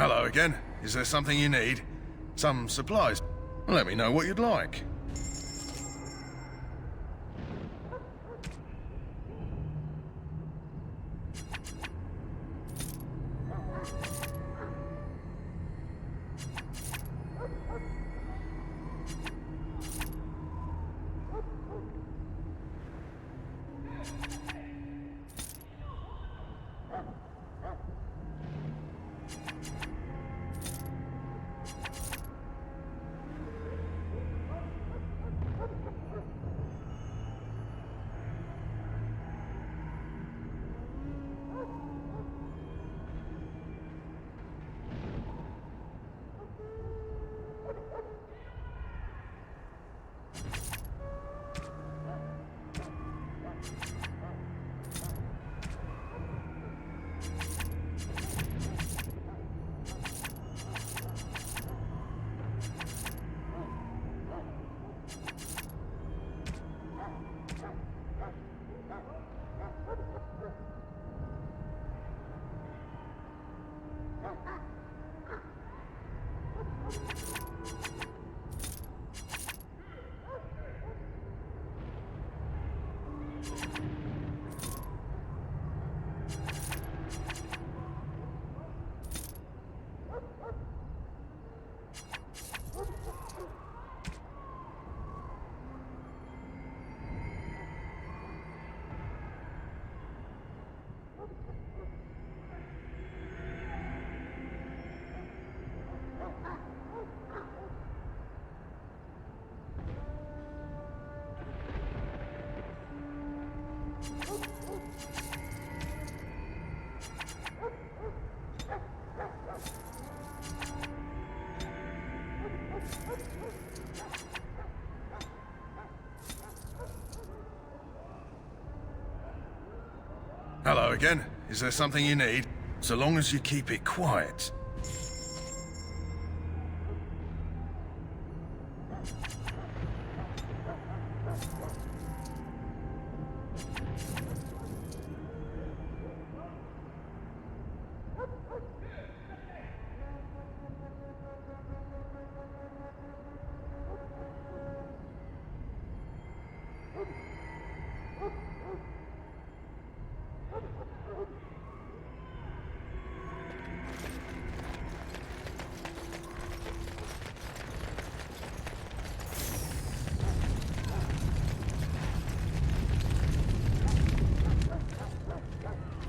Hello again. Is there something you need? Some supplies? Let me know what you'd like. Hello again. Is there something you need? So long as you keep it quiet.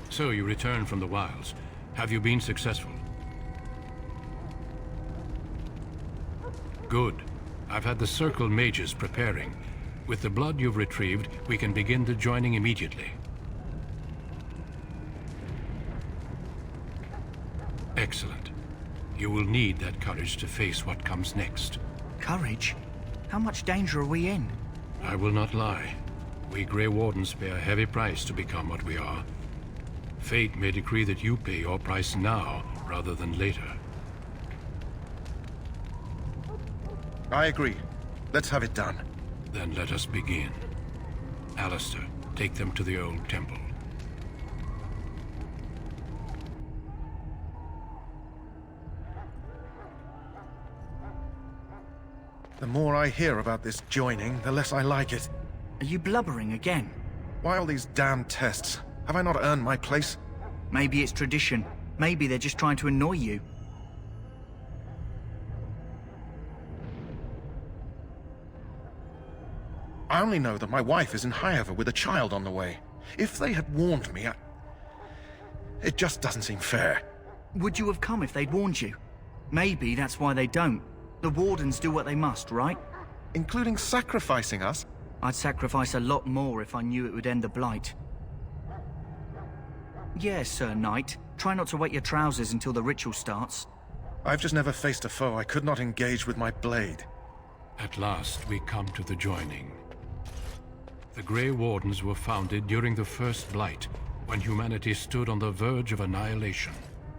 So you returned from the wilds. Have you been successful? Good. I've had the Circle mages preparing. With the blood you've retrieved, we can begin the joining immediately. Excellent. You will need that courage to face what comes next. Courage? How much danger are we in? I will not lie. We Grey Wardens pay a heavy price to become what we are. Fate may decree that you pay your price now, rather than later. I agree. Let's have it done. Then let us begin. Alistair, take them to the old temple. The more I hear about this joining, the less I like it. Are you blubbering again? Why all these damn tests? Have I not earned my place? Maybe it's tradition. Maybe they're just trying to annoy you. I only know that my wife is in Highever with a child on the way. If they had warned me, it just doesn't seem fair. Would you have come if they'd warned you? Maybe that's why they don't. The Wardens do what they must, right? Including sacrificing us? I'd sacrifice a lot more if I knew it would end the Blight. Yes, Sir Knight. Try not to wet your trousers until the ritual starts. I've just never faced a foe I could not engage with my blade. At last, we come to the joining. The Grey Wardens were founded during the First Blight, when humanity stood on the verge of annihilation.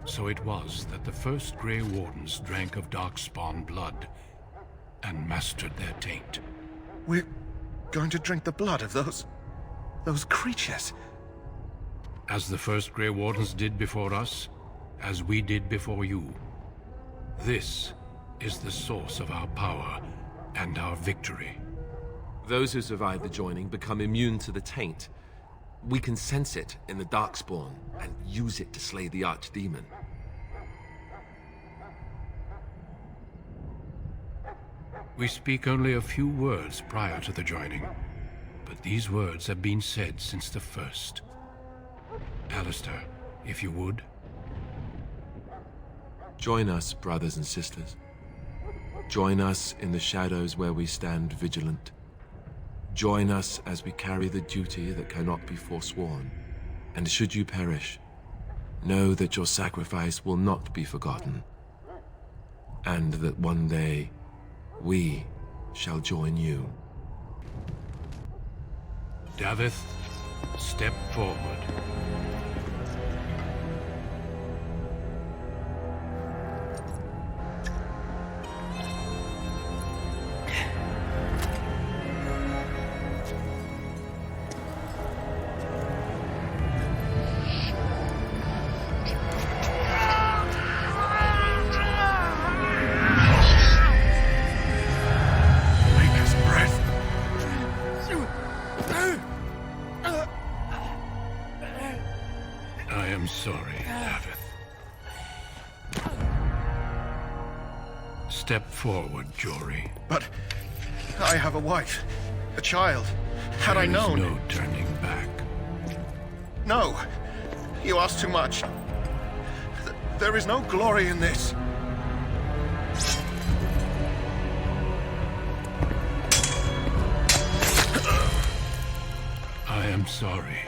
So it was that the first Grey Wardens drank of Darkspawn blood, and mastered their taint. We're going to drink the blood of those creatures. As the first Grey Wardens did before us, as we did before you. This is the source of our power and our victory. Those who survive the joining become immune to the taint. We can sense it in the Darkspawn and use it to slay the Archdemon. We speak only a few words prior to the joining, but these words have been said since the first. Alistair, if you would. Join us, brothers and sisters. Join us in the shadows where we stand vigilant. Join us as we carry the duty that cannot be forsworn. And should you perish, know that your sacrifice will not be forgotten, and that one day we shall join you. Davith, step forward. I am sorry, Davith. Step forward, Jory. But I have a wife, a child. Had I known... There is no turning back. No. You ask too much. There is no glory in this. I am sorry.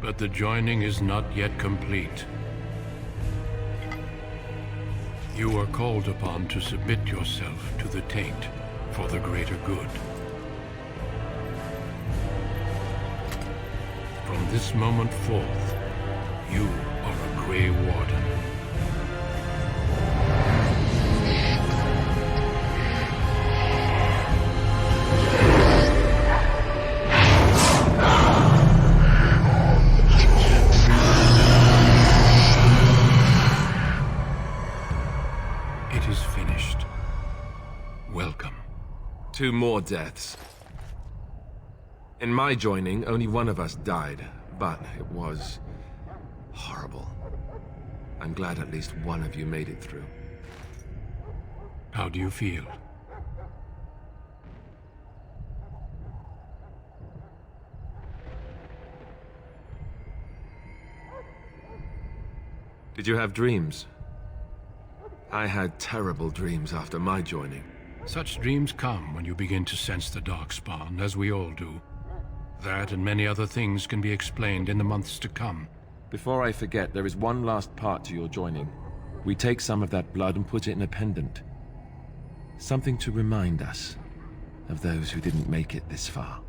But the joining is not yet complete. You are called upon to submit yourself to the taint for the greater good. From this moment forth, you are a Grey Warden. It is finished. Welcome. 2 more deaths. In my joining, only one of us died, but it was horrible. I'm glad at least one of you made it through. How do you feel? Did you have dreams? I had terrible dreams after my joining. Such dreams come when you begin to sense the Darkspawn, as we all do. That and many other things can be explained in the months to come. Before I forget, there is one last part to your joining. We take some of that blood and put it in a pendant. Something to remind us of those who didn't make it this far.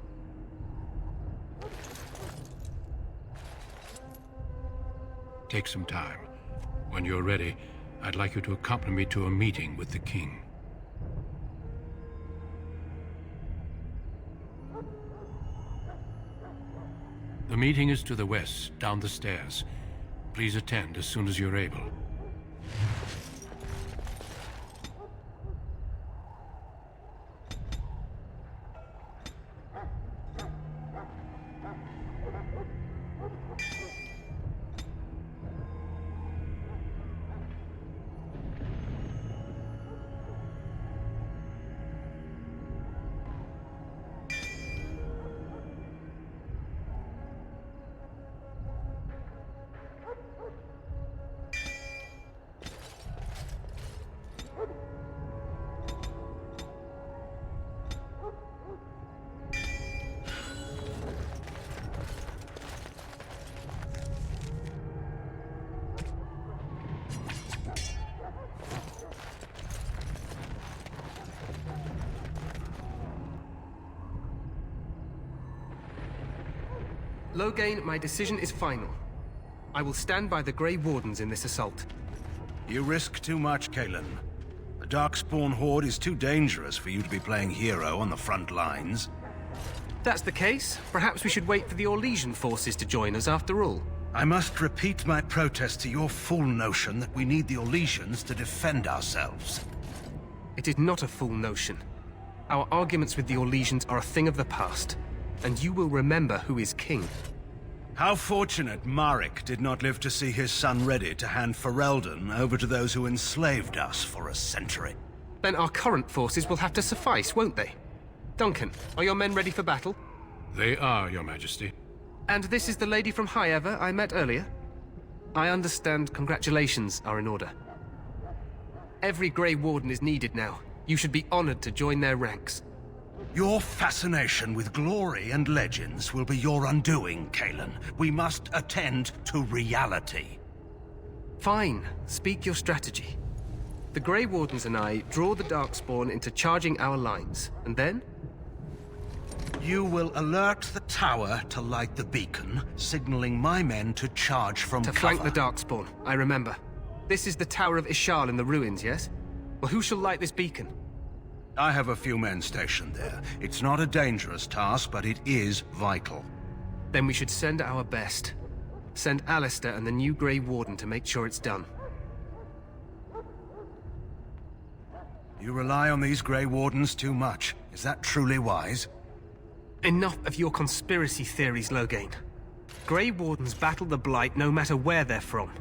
Take some time. When you're ready, I'd like you to accompany me to a meeting with the king. The meeting is to the west, down the stairs. Please attend as soon as you're able. Loghain, my decision is final. I will stand by the Grey Wardens in this assault. You risk too much, Kalen. The Darkspawn Horde is too dangerous for you to be playing hero on the front lines. that's the case, perhaps we should wait for the Orlesian forces to join us after all. I must repeat my protest to your fool notion that we need the Orlesians to defend ourselves. It is not a fool notion. Our arguments with the Orlesians are a thing of the past, and you will remember who is king. How fortunate Marek did not live to see his son ready to hand Ferelden over to those who enslaved us for a century. Then our current forces will have to suffice, won't they? Duncan, are your men ready for battle? They are, Your Majesty. And this is the lady from High Ever I met earlier? I understand congratulations are in order. Every Grey Warden is needed now. You should be honored to join their ranks. Your fascination with glory and legends will be your undoing, Kalen. We must attend to reality. Fine. Speak your strategy. The Grey Wardens and I draw the Darkspawn into charging our lines, and then? You will alert the tower to light the beacon, signaling my men to charge from cover. To flank the Darkspawn, I remember. This is the Tower of Ishal in the ruins, yes? Well, who shall light this beacon? I have a few men stationed there. It's not a dangerous task, but it is vital. Then we should send our best. Send Alistair and the new Grey Warden to make sure it's done. You rely on these Grey Wardens too much. Is that truly wise? Enough of your conspiracy theories, Loghain. Grey Wardens battle the Blight no matter where they're from.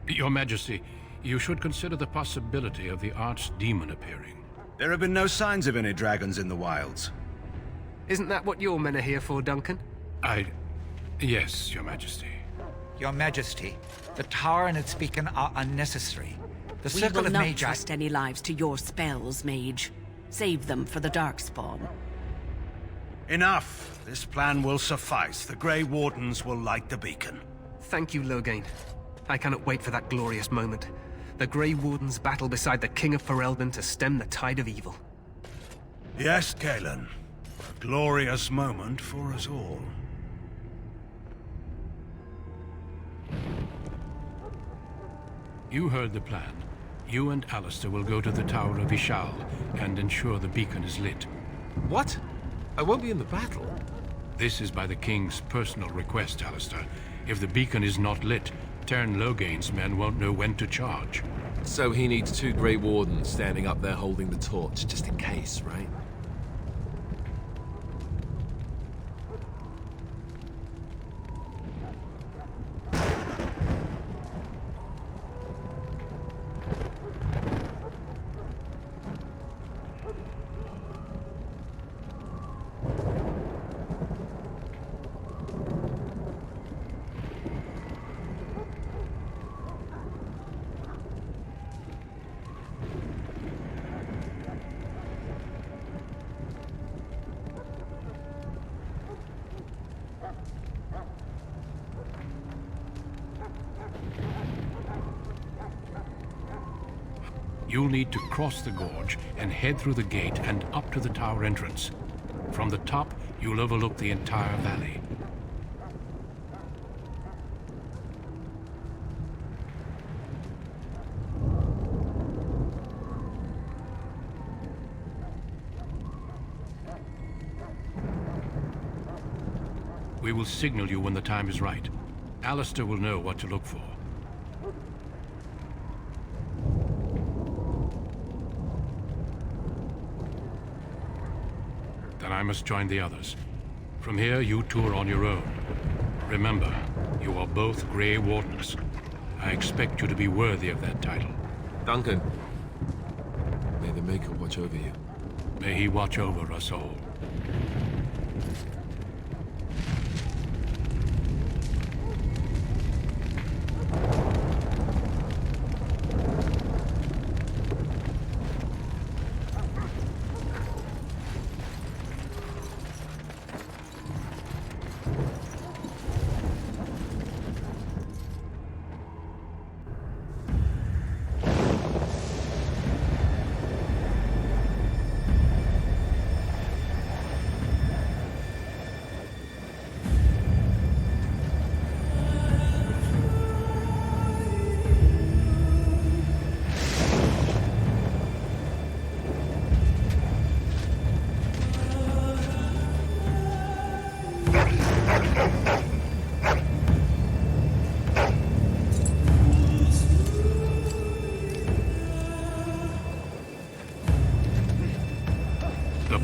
Your Majesty, you should consider the possibility of the Archdemon appearing. There have been no signs of any dragons in the wilds. Isn't that what your men are here for, Duncan? Yes, Your Majesty. Your Majesty, the tower and its beacon are unnecessary. The We Circle will of not Magi... trust any lives to your spells, Mage. Save them for the Darkspawn. Enough! This plan will suffice. The Grey Wardens will light the beacon. Thank you, Loghain. I cannot wait for that glorious moment. The Grey Wardens battle beside the King of Ferelden to stem the tide of evil. Yes, Kalen. A glorious moment for us all. You heard the plan. You and Alistair will go to the Tower of Ishal and ensure the beacon is lit. What? I won't be in the battle. This is by the King's personal request, Alistair. If the beacon is not lit, Tern Loghain's men won't know when to charge. So he needs 2 Grey Wardens standing up there holding the torch, just in case, right? You'll need to cross the gorge and head through the gate and up to the tower entrance. From the top, you'll overlook the entire valley. We will signal you when the time is right. Alistair will know what to look for. Then I must join the others. From here, you two are on your own. Remember, you are both Grey Wardens. I expect you to be worthy of that title. Duncan, may the Maker watch over you. May he watch over us all.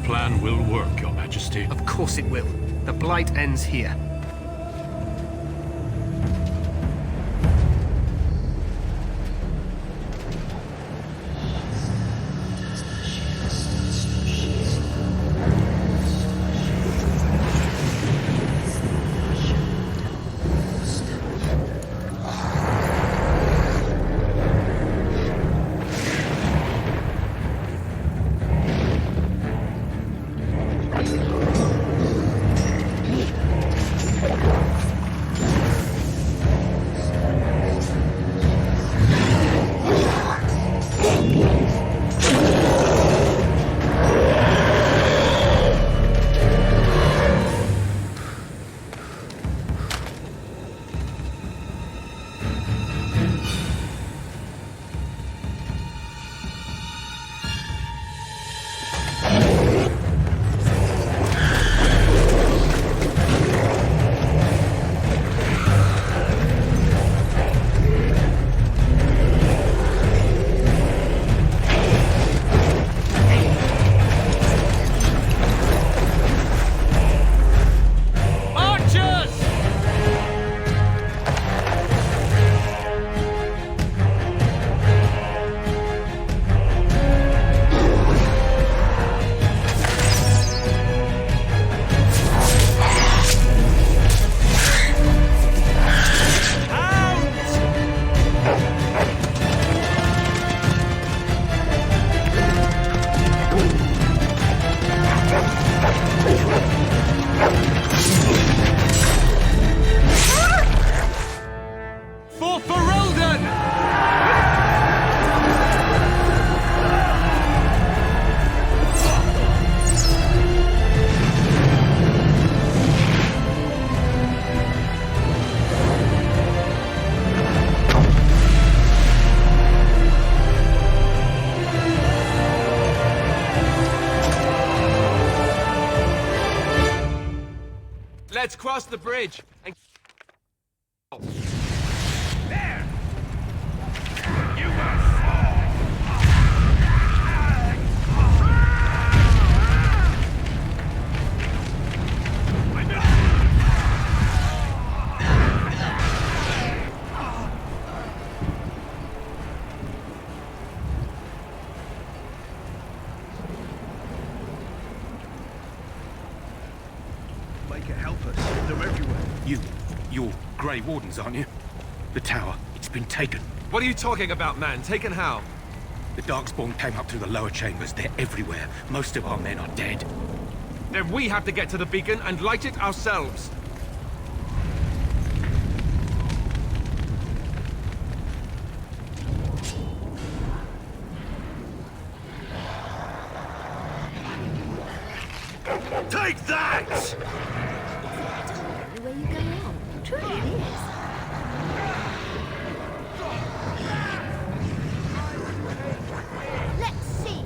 plan will work, Your Majesty. Of course it will. The Blight ends here. Let's cross the bridge and... There! You will fall! Make it help us. They're everywhere. You're Grey Wardens, aren't you? The tower, it's been taken. What are you talking about, man? Taken how? The Darkspawn came up through the lower chambers. They're everywhere. Most of our men are dead. Then we have to get to the beacon and light it ourselves. Take that! The way you go on. Truly it is. Let's see.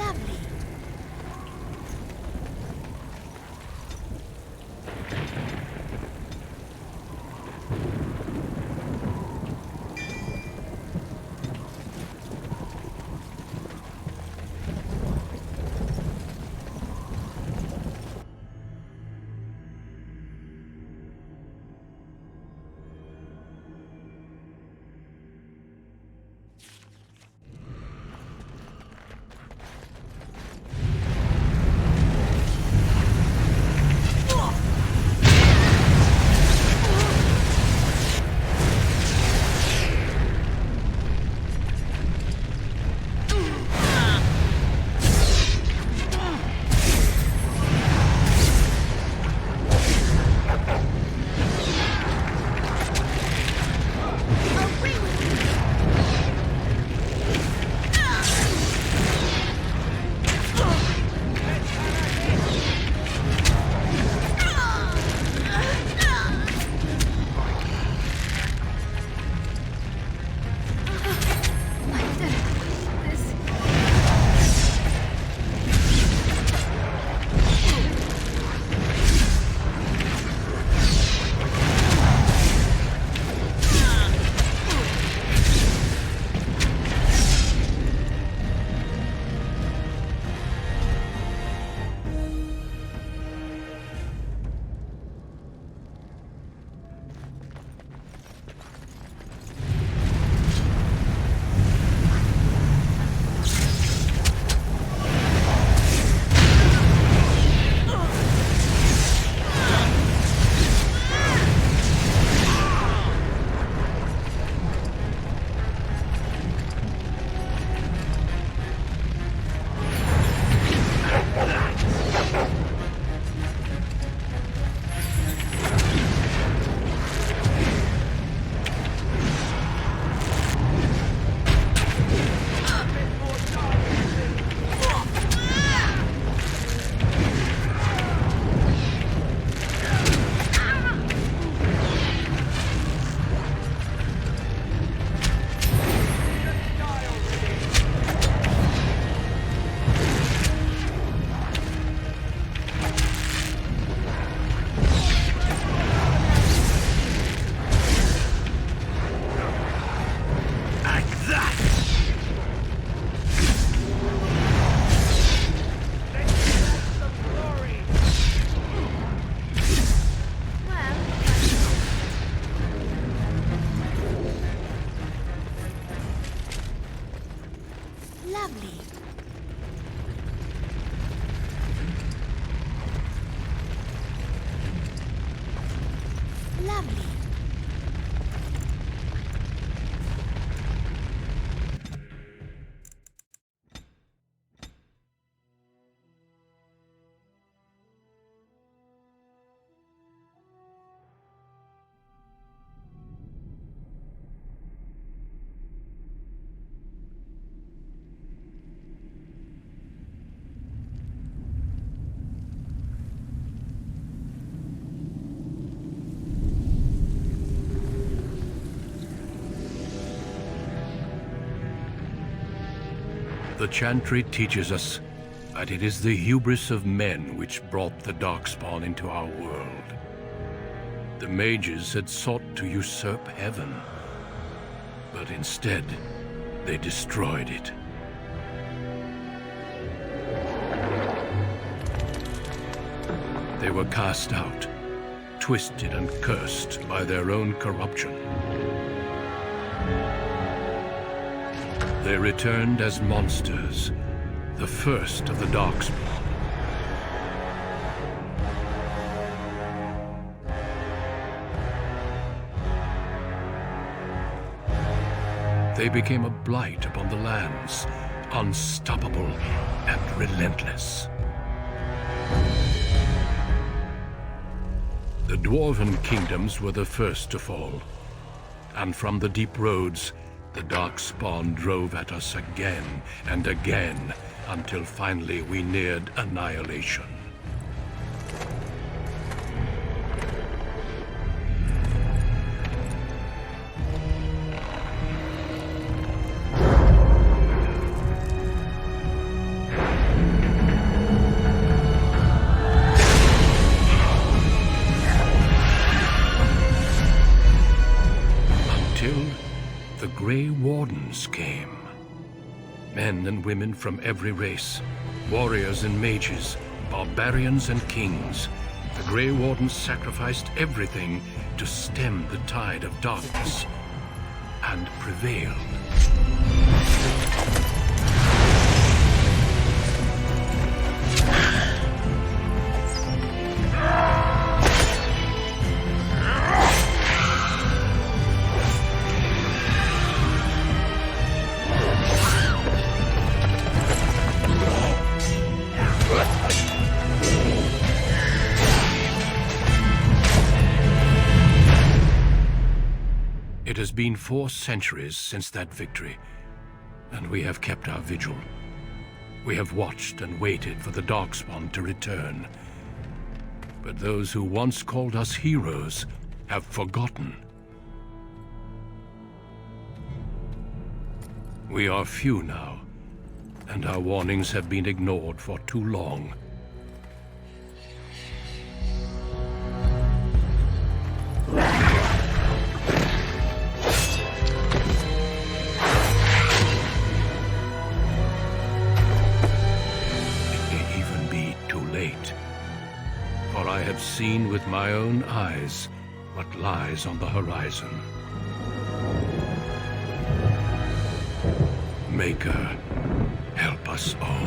Lovely. Lovely. Lovely. The Chantry teaches us that it is the hubris of men which brought the Darkspawn into our world. The mages had sought to usurp heaven, but instead, they destroyed it. They were cast out, twisted and cursed by their own corruption. They returned as monsters, the first of the Darkspawn. They became a blight upon the lands, unstoppable and relentless. The Dwarven kingdoms were the first to fall, and from the deep roads, the Darkspawn drove at us again and again, until finally we neared annihilation. Wardens came. Men and women from every race, warriors and mages, barbarians and kings. The Grey Wardens sacrificed everything to stem the tide of darkness, and prevailed. It has been 4 centuries since that victory, and we have kept our vigil. We have watched and waited for the Darkspawn to return. But those who once called us heroes have forgotten. We are few now, and our warnings have been ignored for too long. For I have seen with my own eyes what lies on the horizon. Maker, help us all.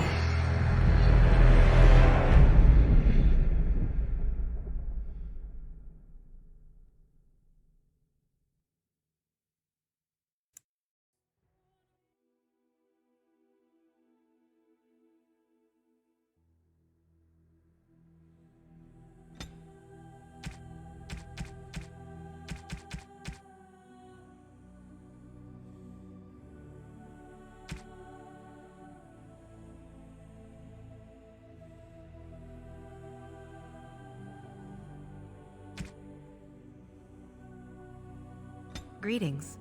Greetings.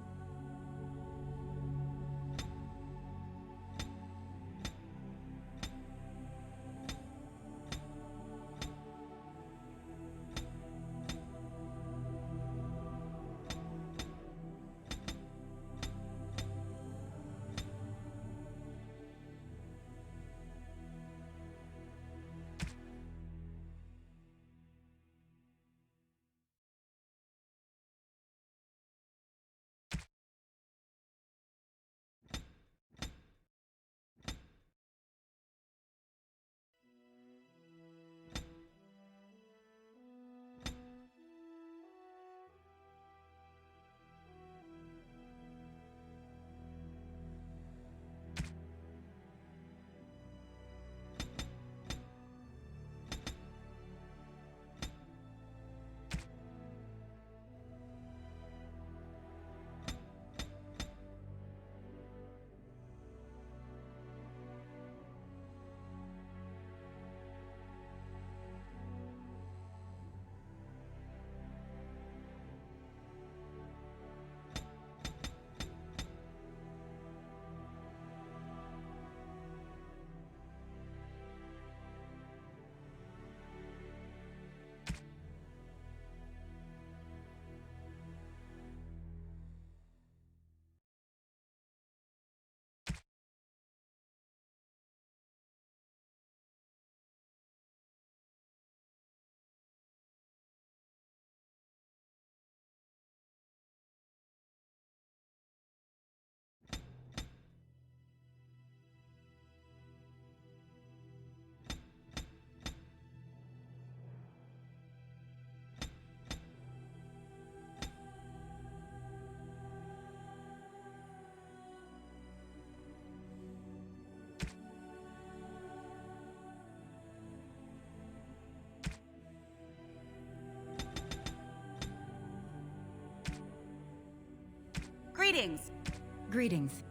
Greetings. Greetings.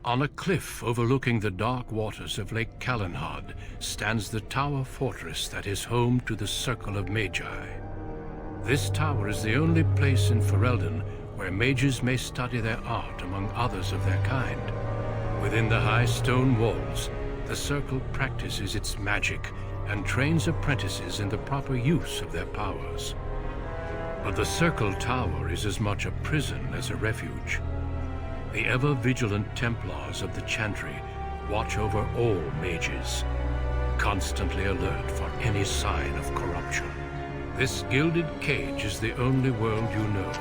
On a cliff overlooking the dark waters of Lake Calenhad stands the tower fortress that is home to the Circle of Magi. This tower is the only place in Ferelden where mages may study their art among others of their kind. Within the high stone walls, the Circle practices its magic and trains apprentices in the proper use of their powers. But the Circle Tower is as much a prison as a refuge. The ever-vigilant Templars of the Chantry watch over all mages, constantly alert for any sign of corruption. This gilded cage is the only world you know.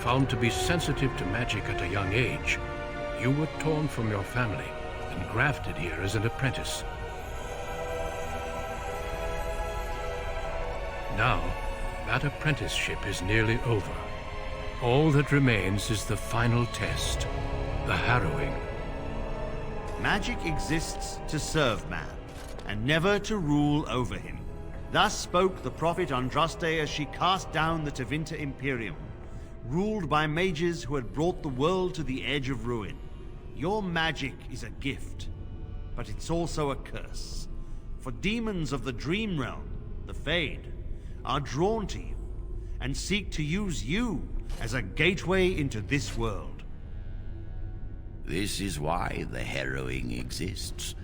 Found to be sensitive to magic at a young age, you were torn from your family and grafted here as an apprentice. Now, that apprenticeship is nearly over. All that remains is the final test, the harrowing. Magic exists to serve man, and never to rule over him. Thus spoke the prophet Andraste as she cast down the Tevinter Imperium, ruled by mages who had brought the world to the edge of ruin. Your magic is a gift, but it's also a curse. For demons of the Dream Realm, the Fade, are drawn to you, and seek to use you as a gateway into this world. This is why the harrowing exists.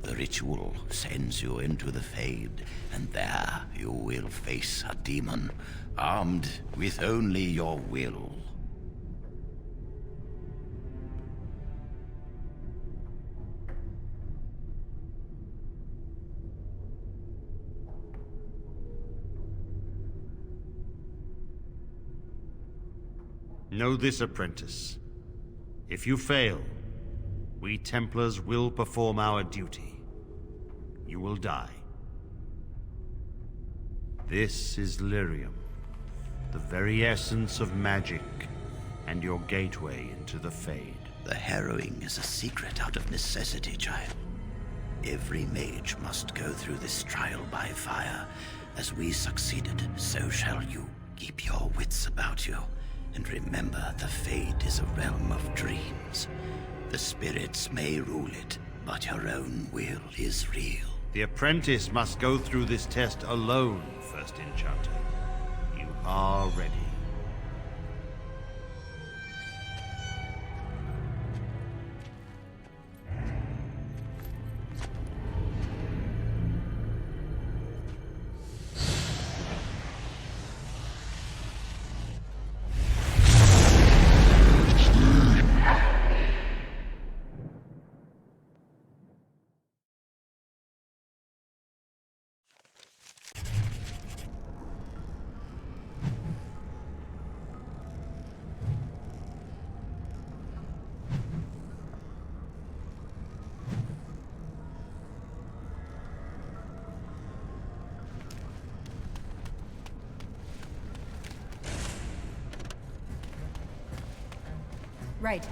The ritual sends you into the Fade, and there you will face a demon, armed with only your will. Know this, apprentice. If you fail, we Templars will perform our duty. You will die. This is Lyrium, the very essence of magic, and your gateway into the Fade. The harrowing is a secret out of necessity, child. Every mage must go through this trial by fire. As we succeeded, so shall you. Keep your wits about you. And remember, the Fade is a realm of dreams. The spirits may rule it, but your own will is real. The apprentice must go through this test alone, First Enchanter. You are ready. Right.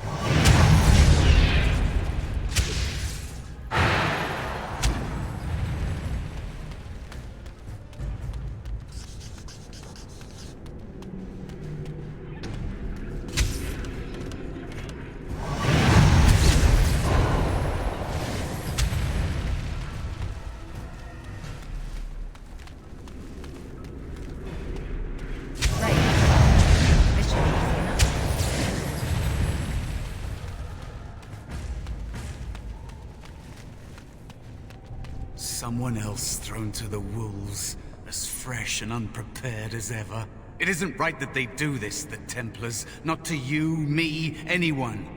Someone else thrown to the wolves, as fresh and unprepared as ever. It isn't right that they do this, the Templars. Not to you, me, anyone.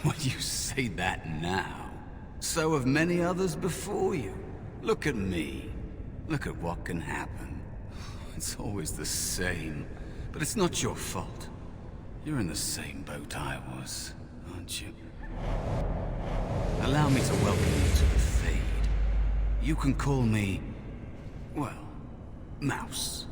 Well, you say that now. So have many others before you. Look at me. Look at what can happen. It's always the same. But it's not your fault. You're in the same boat I was, aren't you? Allow me to welcome you to the Fade. You can call me, well, Mouse.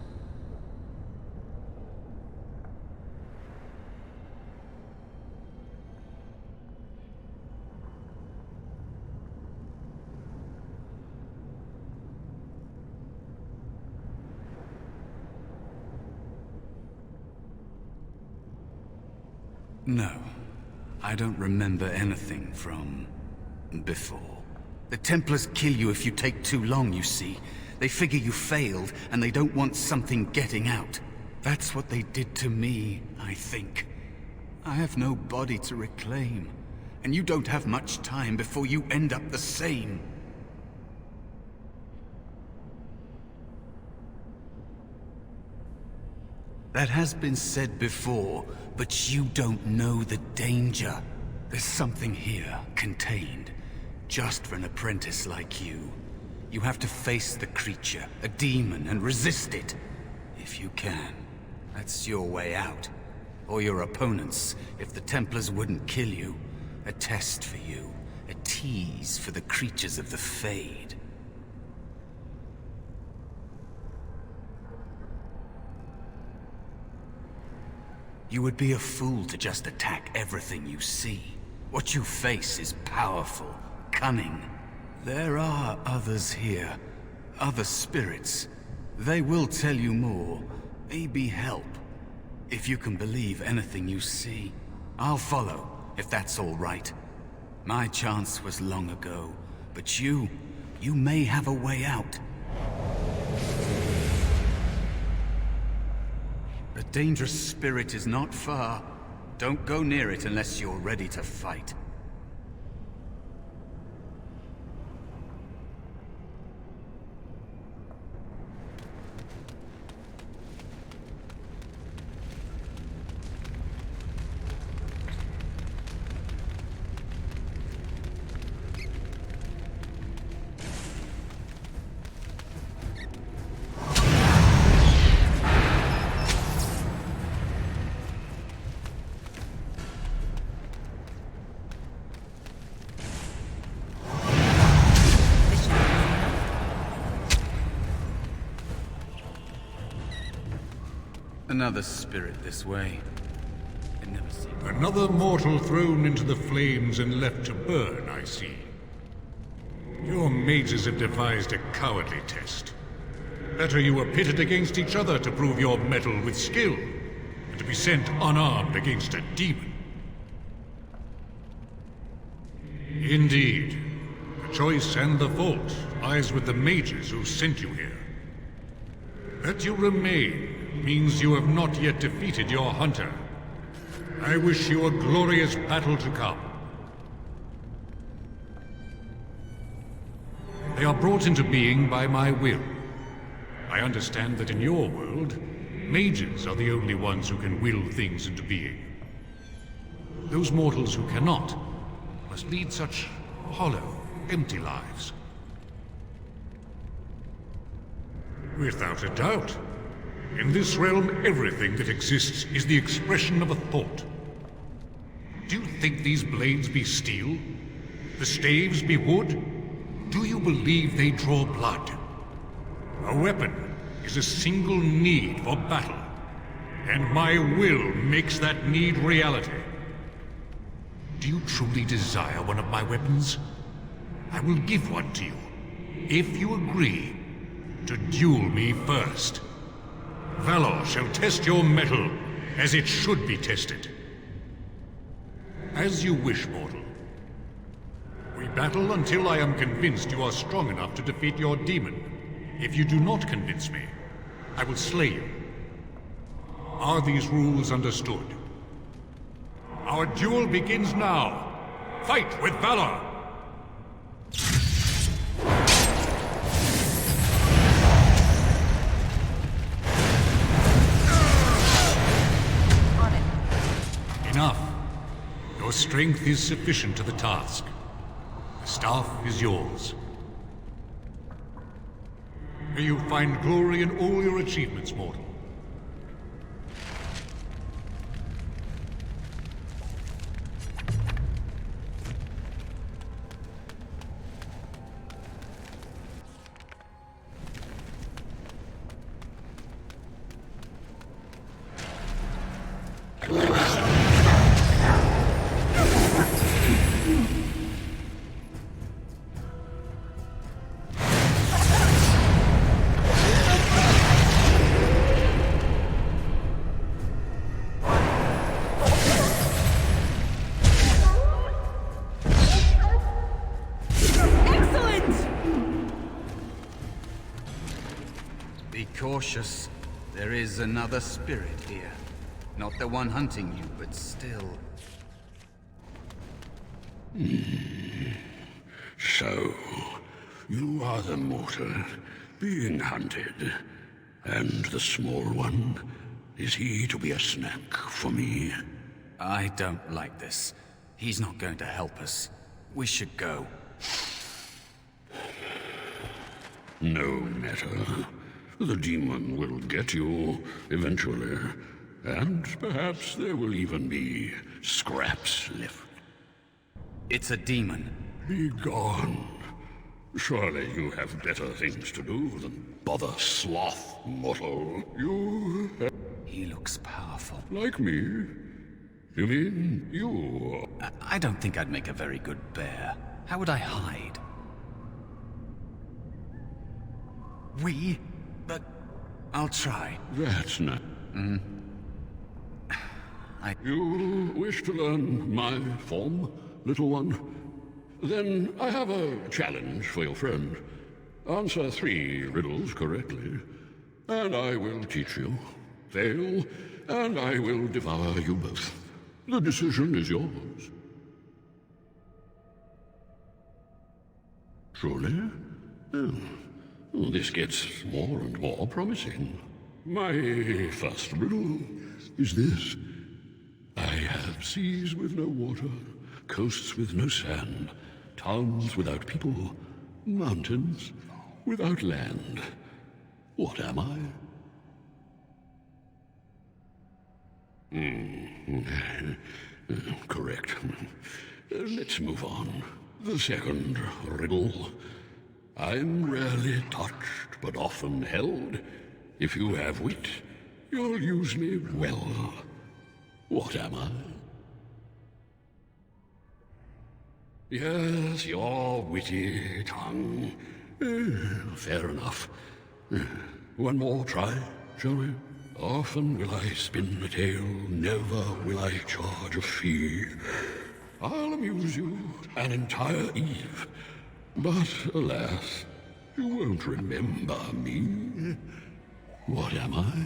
No, I don't remember anything from before. The Templars kill you if you take too long, you see. They figure you failed, and they don't want something getting out. That's what they did to me, I think. I have no body to reclaim, and you don't have much time before you end up the same. That has been said before, but you don't know the danger. There's something here, contained, just for an apprentice like you. You have to face the creature, a demon, and resist it. If you can. That's your way out. Or your opponents, if the Templars wouldn't kill you. A test for you. A tease for the creatures of the Fade. You would be a fool to just attack everything you see. What you face is powerful, cunning. There are others here, other spirits. They will tell you more, maybe help. If you can believe anything you see, I'll follow, if that's all right. My chance was long ago, but you may have a way out. A dangerous spirit is not far. Don't go near it unless you're ready to fight. Another spirit this way. It never seemed... Another mortal thrown into the flames and left to burn, I see. Your mages have devised a cowardly test. Better you were pitted against each other to prove your mettle with skill, and to be sent unarmed against a demon. Indeed. The choice and the fault lies with the mages who sent you here. That you remain means you have not yet defeated your hunter. I wish you a glorious battle to come. They are brought into being by my will. I understand that in your world, mages are the only ones who can will things into being. Those mortals who cannot must lead such hollow, empty lives. Without a doubt. In this realm, everything that exists is the expression of a thought. Do you think these blades be steel? The staves be wood? Do you believe they draw blood? A weapon is a single need for battle, and my will makes that need reality. Do you truly desire one of my weapons? I will give one to you, if you agree to duel me first. Valor shall test your mettle as it should be tested. As you wish, mortal. We battle until I am convinced you are strong enough to defeat your demon. If you do not convince me, I will slay you. Are these rules understood? Our duel begins now. Fight with valor! strength is sufficient to the task. The staff is yours. May you find glory in all your achievements, mortal. Be cautious. There is another spirit here. Not the one hunting you, but still. So, you are the mortal being hunted. And the small one, is he to be a snack for me? I don't like this. He's not going to help us. We should go. No matter. The demon will get you eventually. And perhaps there will even be scraps left. It's a demon. Be gone. Surely you have better things to do than bother sloth, mortal. You... He looks powerful. Like me? You mean you? I don't think I'd make a very good bear. How would I hide? But I'll try. That's not... You wish to learn my form, little one? Then I have a challenge for your friend. Answer 3 riddles correctly, and I will teach you. Fail, and I will devour you both. The decision is yours. Truly? Oh, this gets more and more promising. My first riddle is this. I have seas with no water, coasts with no sand, towns without people, mountains without land. What am I? Correct. Let's move on. The second riddle. I'm rarely touched, but often held. If you have wit, you'll use me well. What am I? Yes, your witty tongue. Fair enough. One more try, shall we? Often will I spin a tale, never will I charge a fee. I'll amuse you an entire eve, but alas, you won't remember me. What am I?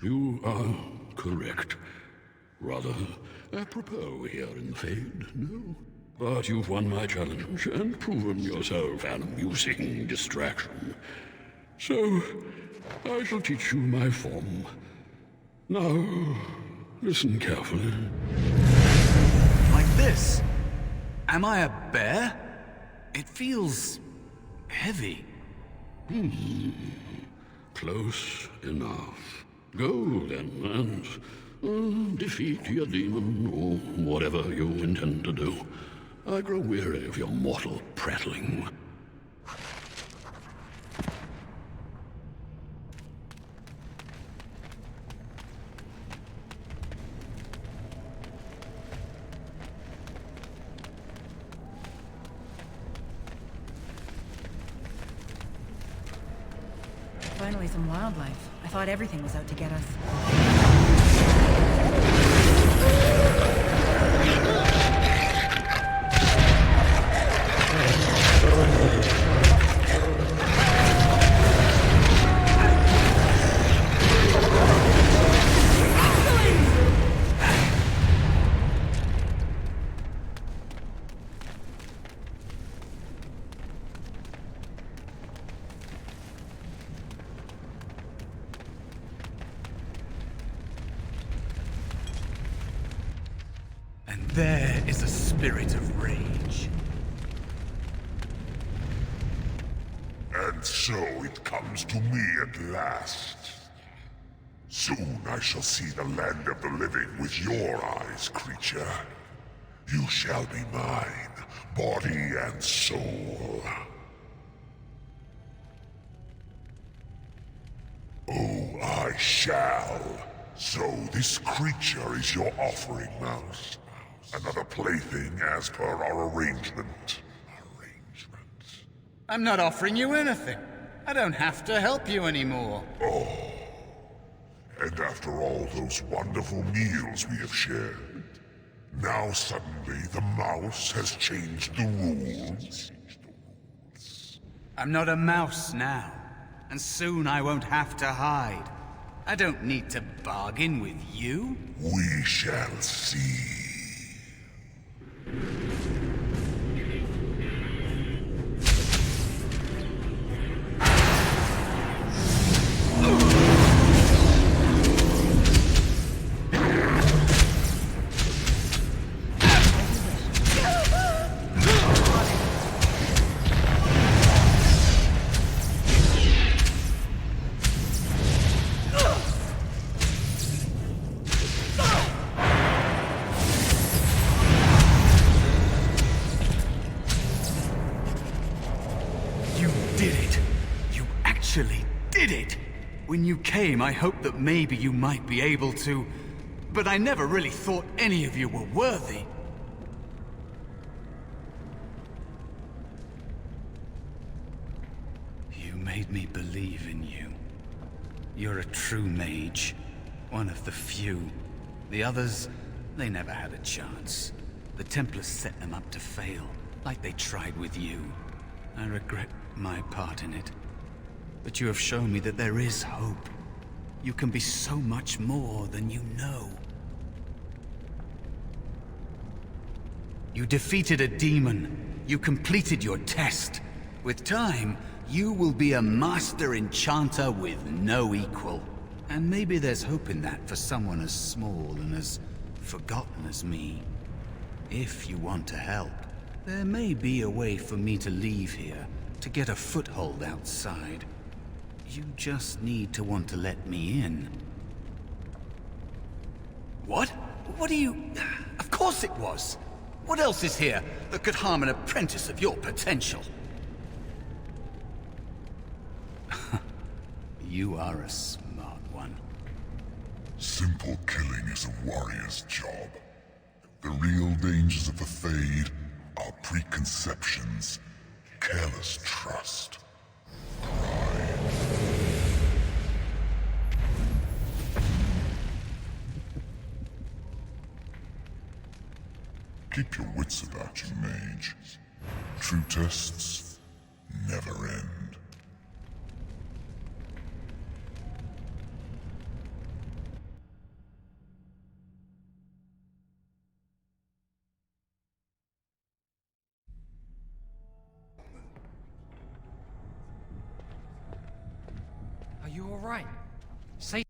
You are correct. Rather apropos here in the Fade, no? But you've won my challenge and proven yourself an amusing distraction. So, I shall teach you my form. Now, listen carefully. Like this? Am I a bear? It feels... heavy. Close enough. Go then, and defeat your demon, or whatever you intend to do. I grow weary of your mortal prattling. Finally some wildlife. I thought everything was out to get us. There is a spirit of rage. And so it comes to me at last. Soon I shall see the land of the living with your eyes, creature. You shall be mine, body and soul. Oh, I shall. So this creature is your offering, Mouse. Another plaything as per our arrangement. I'm not offering you anything. I don't have to help you anymore. Oh. And after all those wonderful meals we have shared, now suddenly the mouse has changed the rules? I'm not a mouse now, and soon I won't have to hide. I don't need to bargain with you. We shall see. When you came, I hoped that maybe you might be able to, but I never really thought any of you were worthy. You made me believe in you. You're a true mage, one of the few. The others, they never had a chance. The Templars set them up to fail, like they tried with you. I regret my part in it. But you have shown me that there is hope. You can be so much more than you know. You defeated a demon. You completed your test. With time, you will be a master enchanter with no equal. And maybe there's hope in that for someone as small and as forgotten as me. If you want to help, there may be a way for me to leave here, to get a foothold outside. You just need to want to let me in. What? What do you... Of course it was! What else is here that could harm an apprentice of your potential? You are a smart one. Simple killing is a warrior's job. The real dangers of the Fade are preconceptions, careless trust, pride. Keep your wits about you, mage. True tests never end. Are you all right? Say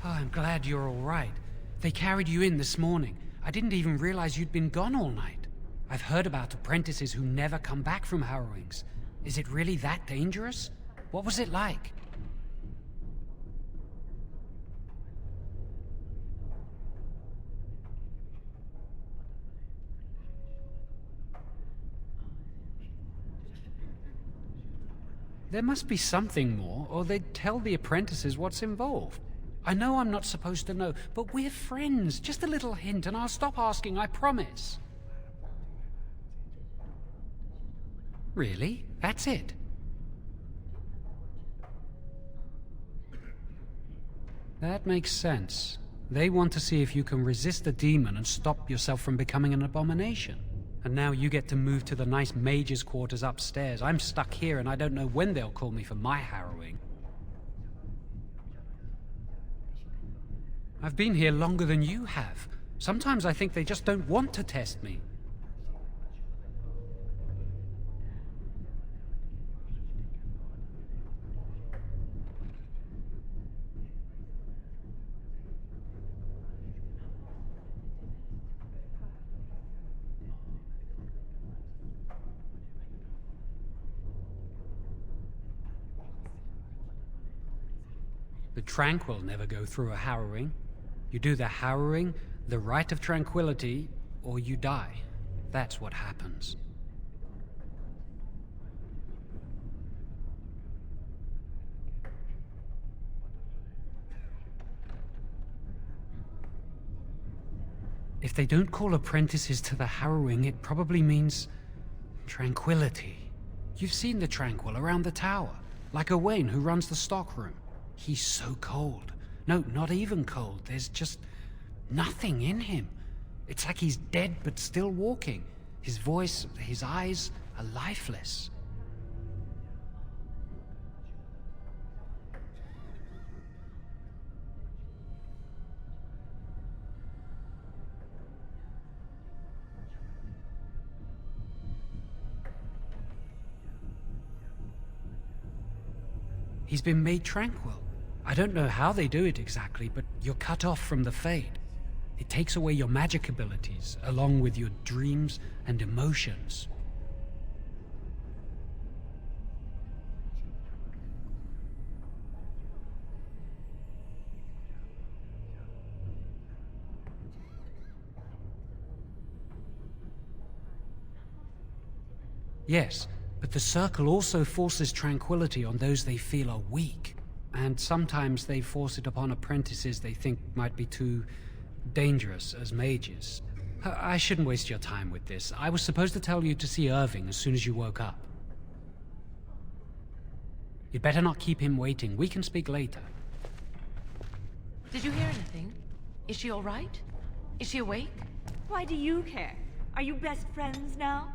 Oh, I'm glad you're all right. They carried you in this morning. I didn't even realize you'd been gone all night. I've heard about apprentices who never come back from harrowings. Is it really that dangerous? What was it like? There must be something more, or they'd tell the apprentices what's involved. I know I'm not supposed to know, but we're friends. Just a little hint, and I'll stop asking, I promise. Really? That's it? That makes sense. They want to see if you can resist a demon and stop yourself from becoming an abomination. And now you get to move to the nice mage's quarters upstairs. I'm stuck here and I don't know when they'll call me for my harrowing. I've been here longer than you have. Sometimes I think they just don't want to test me. The Tranquil never go through a harrowing. You do the harrowing, the rite of tranquility, or you die. That's what happens. If they don't call apprentices to the harrowing, it probably means tranquility. You've seen the Tranquil around the tower, like Owain who runs the stockroom. He's so cold. No, not even cold. There's just nothing in him. It's like he's dead but still walking. His voice, his eyes are lifeless. He's been made tranquil. I don't know how they do it exactly, but you're cut off from the Fade. It takes away your magic abilities, along with your dreams and emotions. Yes, but the Circle also forces tranquility on those they feel are weak. And sometimes they force it upon apprentices they think might be too dangerous as mages. I shouldn't waste your time with this. I was supposed to tell you to see Irving as soon as you woke up. You'd better not keep him waiting. We can speak later. Did you hear anything? Is she all right? Is she awake? Why do you care? Are you best friends now?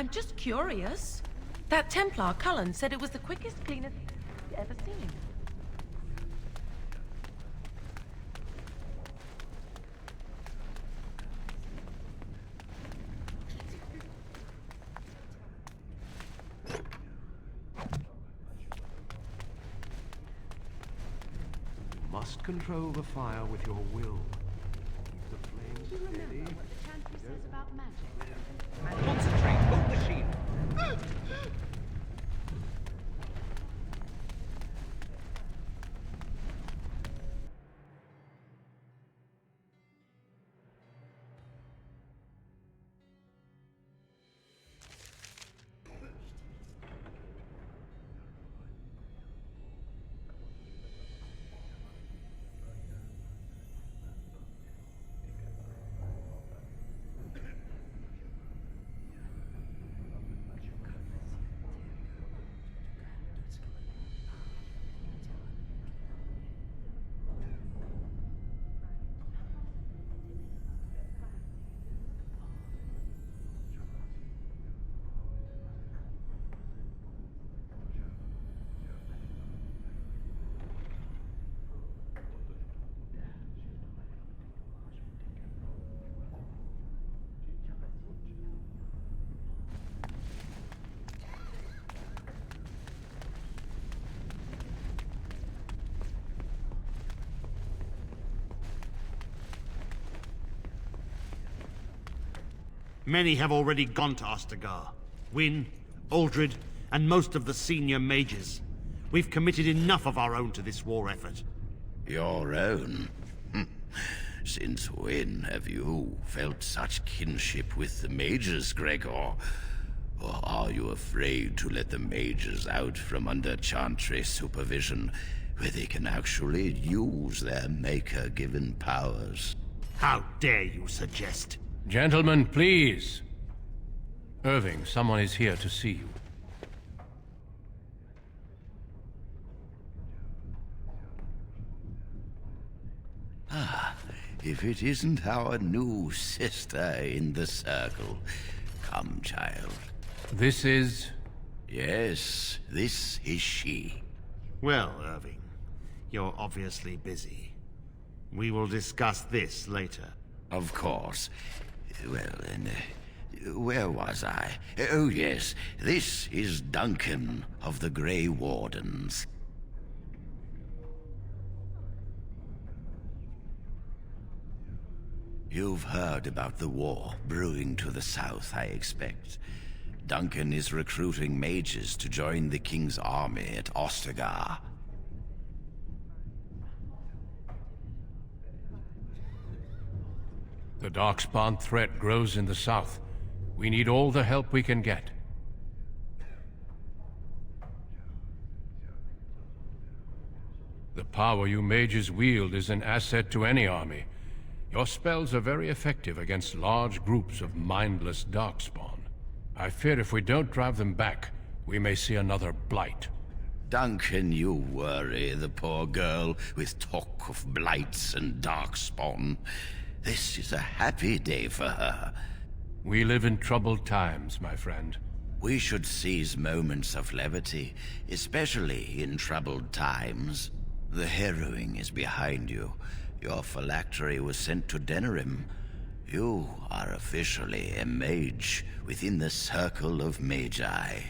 I'm just curious. That Templar, Cullen, said it was the quickest, cleanest he'd ever seen. Must control the fire with your will. Keep the flames Do you remember steady. what the chantry says about magic? Concentrate, hold the shield. Many have already gone to Ostagar. Wynne, Aldred, and most of the senior mages. We've committed enough of our own to this war effort. Your own? Since when have you felt such kinship with the mages, Gregor? Or are you afraid to let the mages out from under Chantry supervision, where they can actually use their Maker-given powers? How dare you suggest? Gentlemen, please. Irving, someone is here to see you. Ah, if it isn't our new sister in the circle. Come, child. This is... Yes, this is she. Well, Irving, you're obviously busy. We will discuss this later. Of course. Well, then, where was I? Oh, yes, this is Duncan of the Grey Wardens. You've heard about the war brewing to the south, I expect. Duncan is recruiting mages to join the King's army at Ostagar. The Darkspawn threat grows in the south. We need all the help we can get. The power you mages wield is an asset to any army. Your spells are very effective against large groups of mindless Darkspawn. I fear if we don't drive them back, we may see another blight. Duncan, you worry the poor girl with talk of blights and Darkspawn. This is a happy day for her. We live in troubled times, my friend. We should seize moments of levity, especially in troubled times. The harrowing is behind you. Your phylactery was sent to Denerim. You are officially a mage within the circle of magi.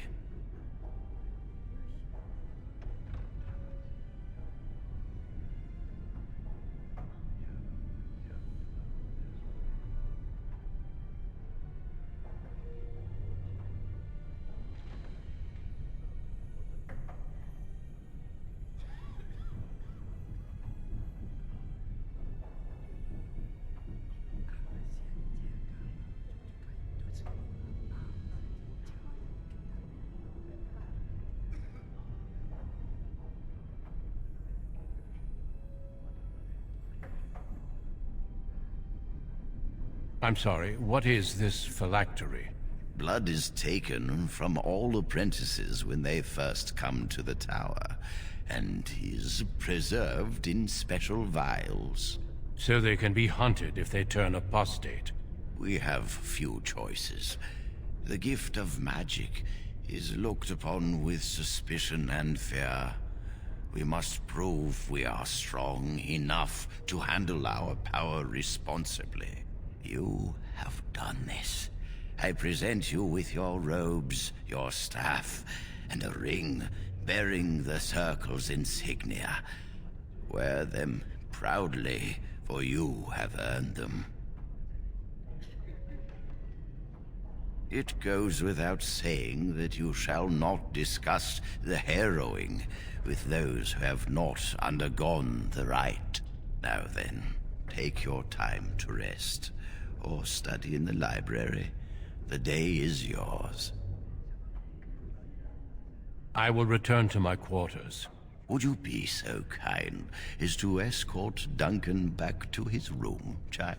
I'm sorry, what is this phylactery? Blood is taken from all apprentices when they first come to the tower, and is preserved in special vials. So they can be hunted if they turn apostate. We have few choices. The gift of magic is looked upon with suspicion and fear. We must prove we are strong enough to handle our power responsibly. You have done this. I present you with your robes, your staff, and a ring bearing the Circle's insignia. Wear them proudly, for you have earned them. It goes without saying that you shall not discuss the harrowing with those who have not undergone the rite. Now then, take your time to rest, or study in the library. The day is yours. I will return to my quarters. Would you be so kind as to escort Duncan back to his room, child?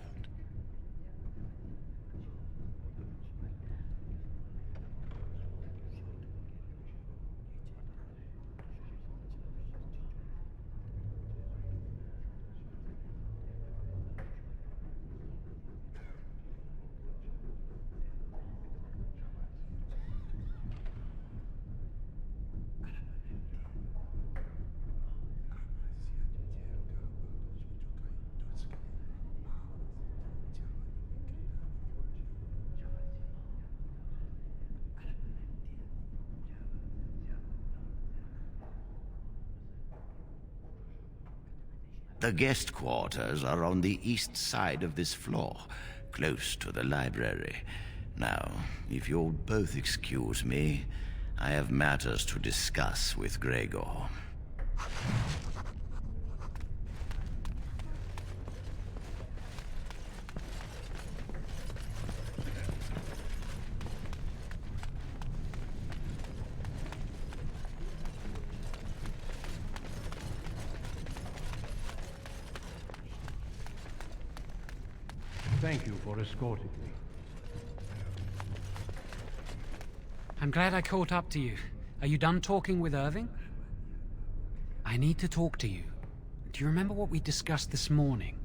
The guest quarters are on the east side of this floor, close to the library. Now, if you'll both excuse me, I have matters to discuss with Gregor. Thank you for escorting me. I'm glad I caught up to you. Are you done talking with Irving? I need to talk to you. Do you remember what we discussed this morning?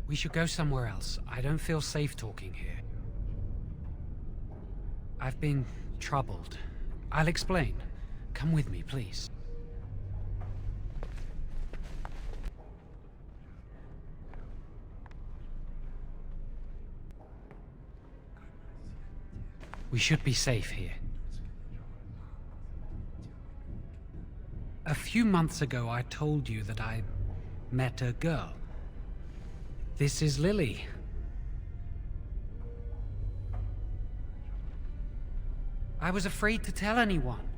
We should go somewhere else. I don't feel safe talking here. I've been troubled. I'll explain. Come with me, please. We should be safe here. A few months ago, I told you that I met a girl. This is Lily. I was afraid to tell anyone.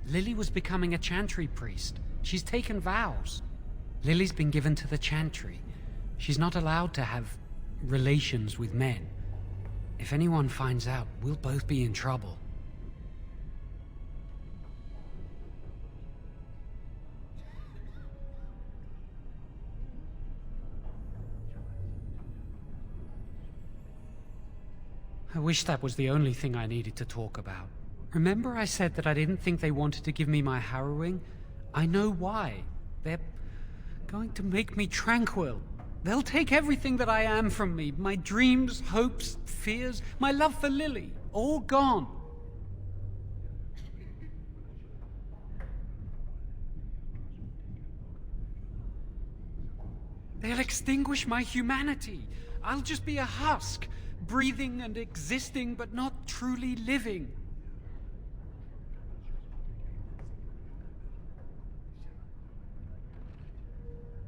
Lily was becoming a chantry priest. She's taken vows. Lily's been given to the chantry. She's not allowed to have relations with men. If anyone finds out, we'll both be in trouble. I wish that was the only thing I needed to talk about. Remember I said that I didn't think they wanted to give me my harrowing? I know why. They're going to make me tranquil. They'll take everything that I am from me. My dreams, hopes, fears, my love for Lily. All gone. They'll extinguish my humanity. I'll just be a husk, breathing and existing, but not truly living.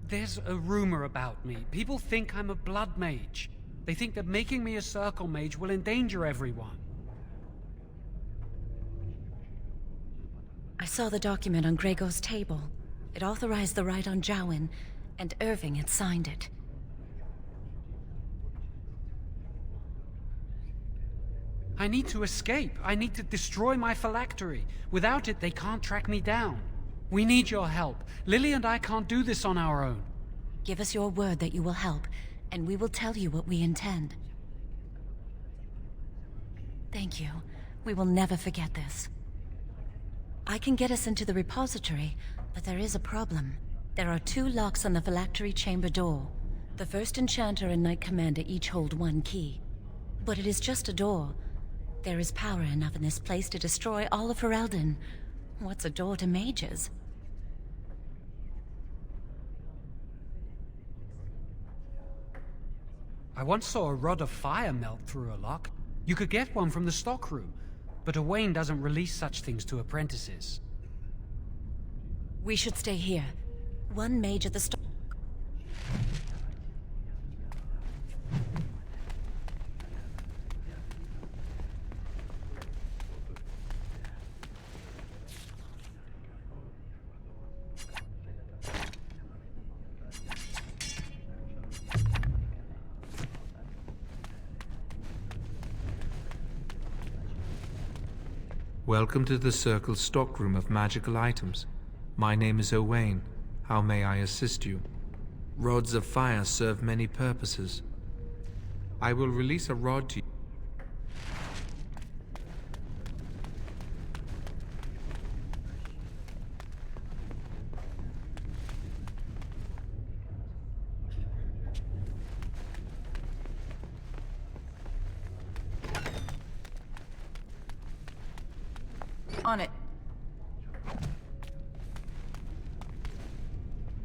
There's a rumor about me. People think I'm a blood mage. They think that making me a circle mage will endanger everyone. I saw the document on Gregor's table. It authorized the rite on Jowen, and Irving had signed it. I need to escape. I need to destroy my phylactery. Without it, they can't track me down. We need your help. Lily and I can't do this on our own. Give us your word that you will help, and we will tell you what we intend. Thank you. We will never forget this. I can get us into the repository, but there is a problem. There are 2 locks on the phylactery chamber door. The first enchanter and knight commander each hold 1 key. But it is just a door. There is power enough in this place to destroy all of Ferelden. What's a door to mages? I once saw a rod of fire melt through a lock. You could get one from the stockroom, but Owain doesn't release such things to apprentices. We should stay here. One mage at the stock. Welcome to the Circle's stockroom of magical items. My name is Owain. How may I assist you? Rods of fire serve many purposes. I will release a rod to you. On it.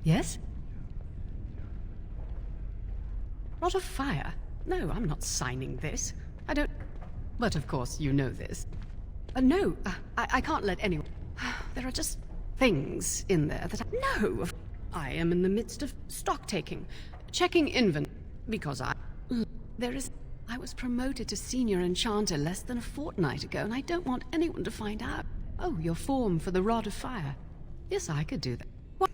Yes? Rod of fire? No, I'm not signing this. I don't... But of course you know this. No, I can't let anyone... There are just things in there that I... No! I am in the midst of stock-taking. Checking inventory. Because There is... I was promoted to senior enchanter less than a fortnight ago, and I don't want anyone to find out. Oh, your form for the Rod of Fire. Yes, I could do that. What?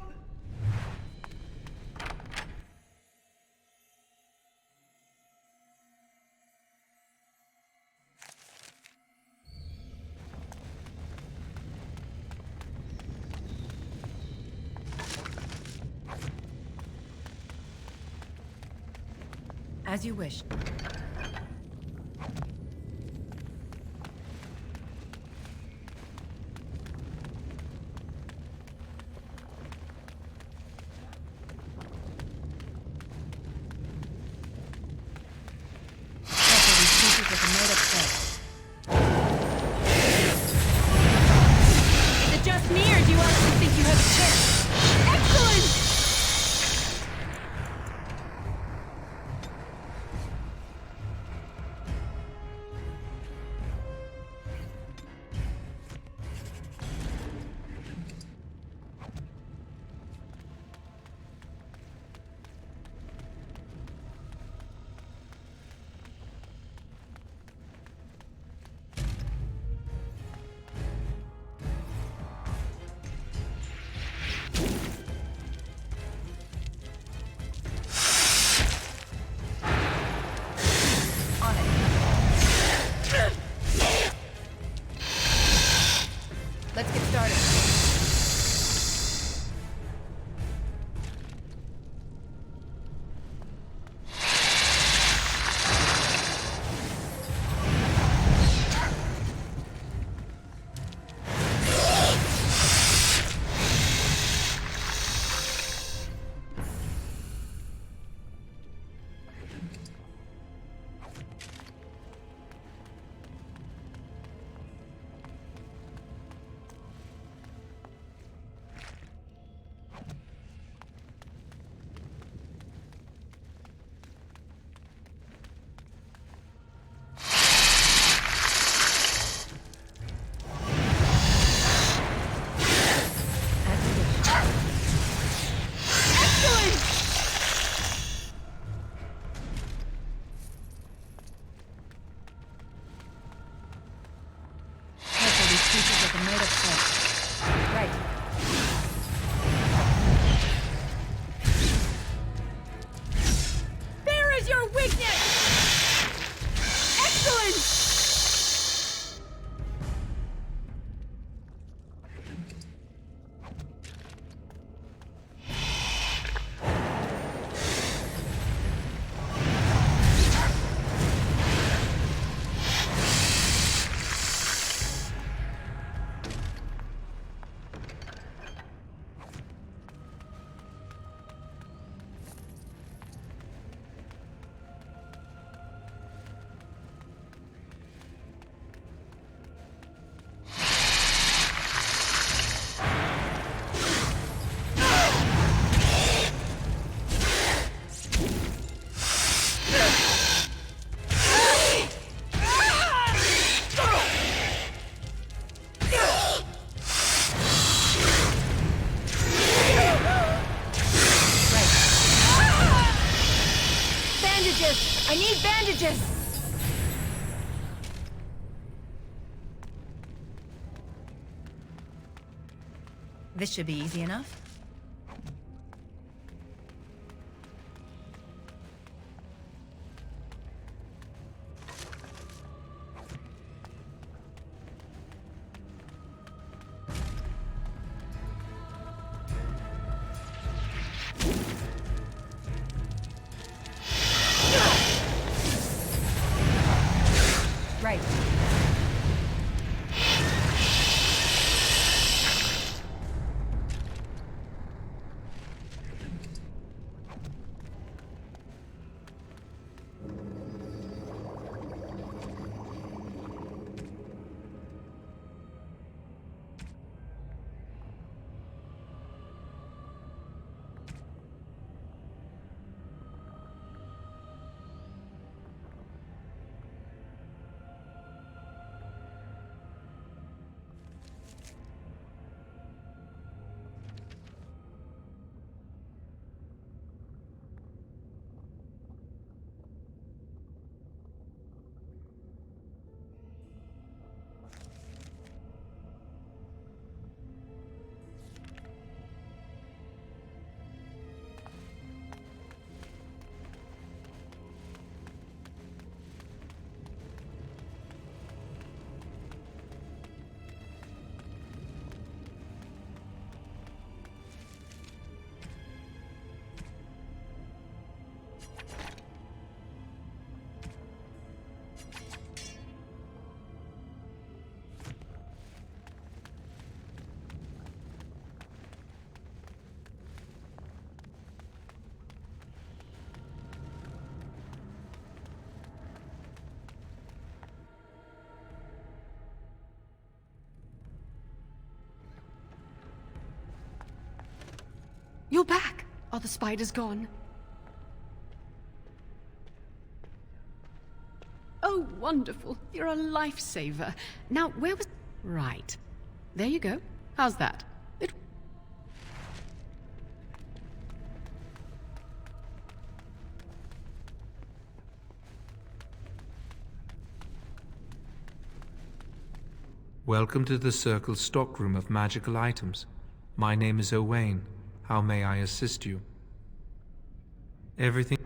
As you wish. I need bandages! This should be easy enough. Right. You're back! Are the spiders gone? Oh, wonderful. You're a lifesaver. Now, where was... Right. There you go. How's that? Welcome to the Circle's stockroom of magical items. My name is Owain. How may I assist you? Everything...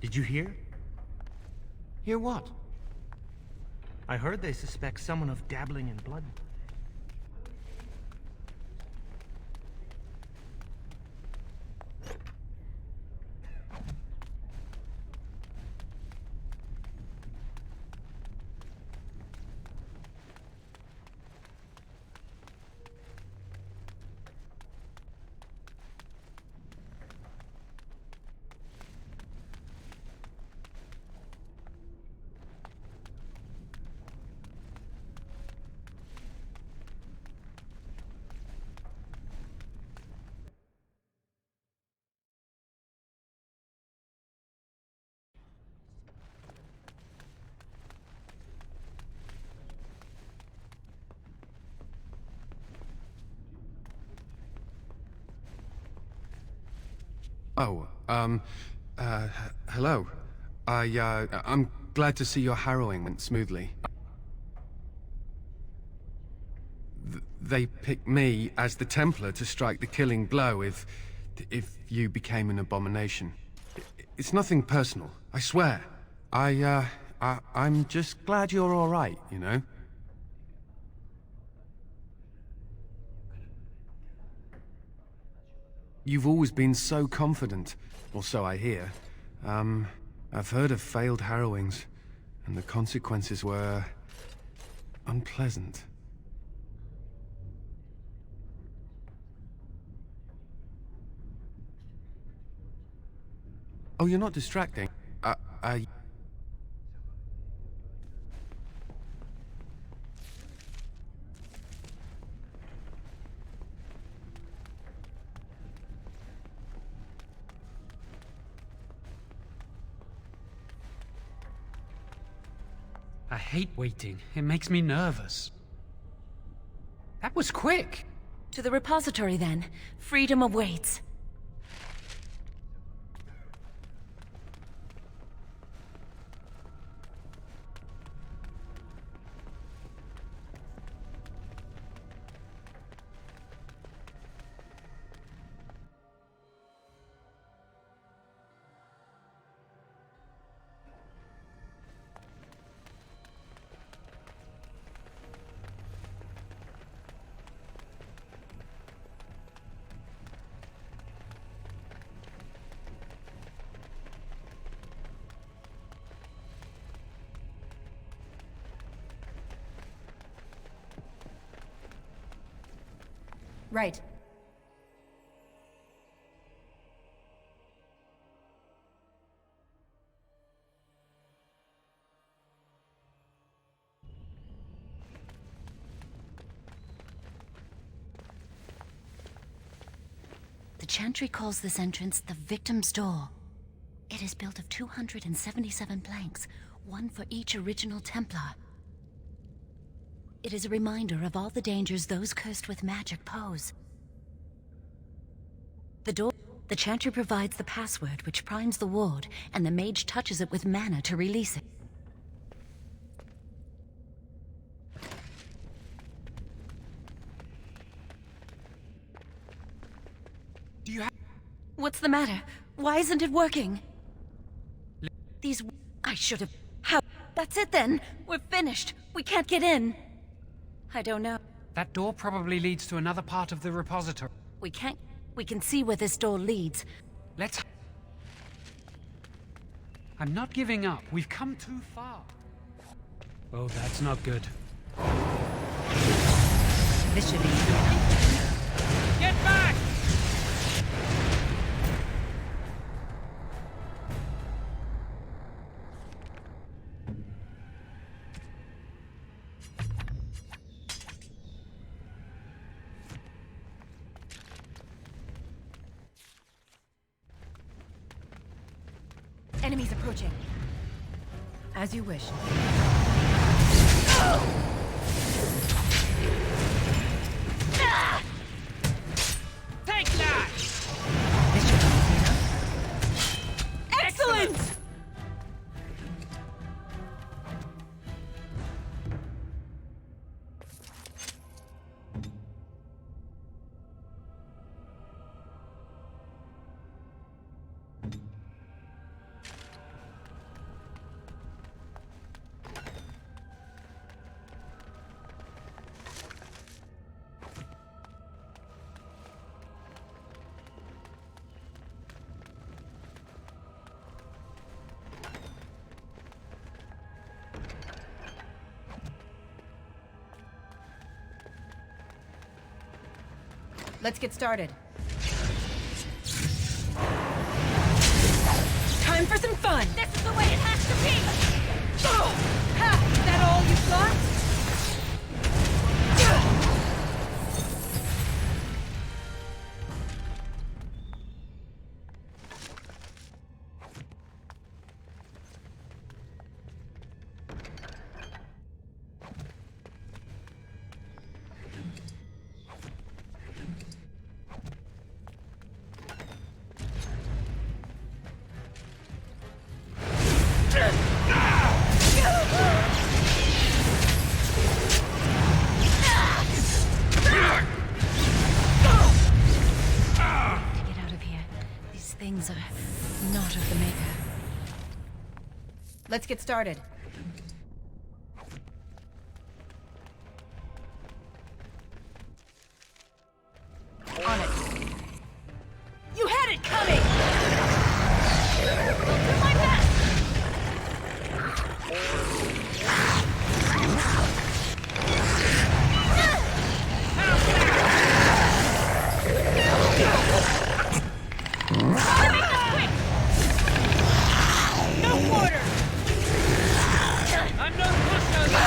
Did you hear? Hear what? I heard they suspect someone of dabbling in blood. Oh, hello. I'm glad to see your harrowing went smoothly. They picked me as the Templar to strike the killing blow if you became an abomination. It's nothing personal, I swear. I'm just glad you're all right, you know? You've always been so confident, or so I hear. I've heard of failed harrowings, and the consequences were unpleasant. Oh, you're not distracting. I hate waiting. It makes me nervous. That was quick! To the repository, then. Freedom awaits. Right. The Chantry calls this entrance the Victim's Door. It is built of 277 planks, one for each original Templar. It is a reminder of all the dangers those cursed with magic pose. The Chantry provides the password which primes the ward, and the mage touches it with mana to release it. What's the matter? Why isn't it working? I should have... How? That's it then! We're finished! We can't get in! I don't know. That door probably leads to another part of the repository. We can see where this door leads. I'm not giving up. We've come too far. Oh, that's not good. This should be... Get back! Enemies approaching. As you wish. Take that! This should be enough. Excellent! Let's get started. Time for some fun! This is the way it has to be! Ha! Is that all you've got? things are not of the maker. Let's get started. On it. You had it coming! I'll do my best! No quarter! I'm no pushover!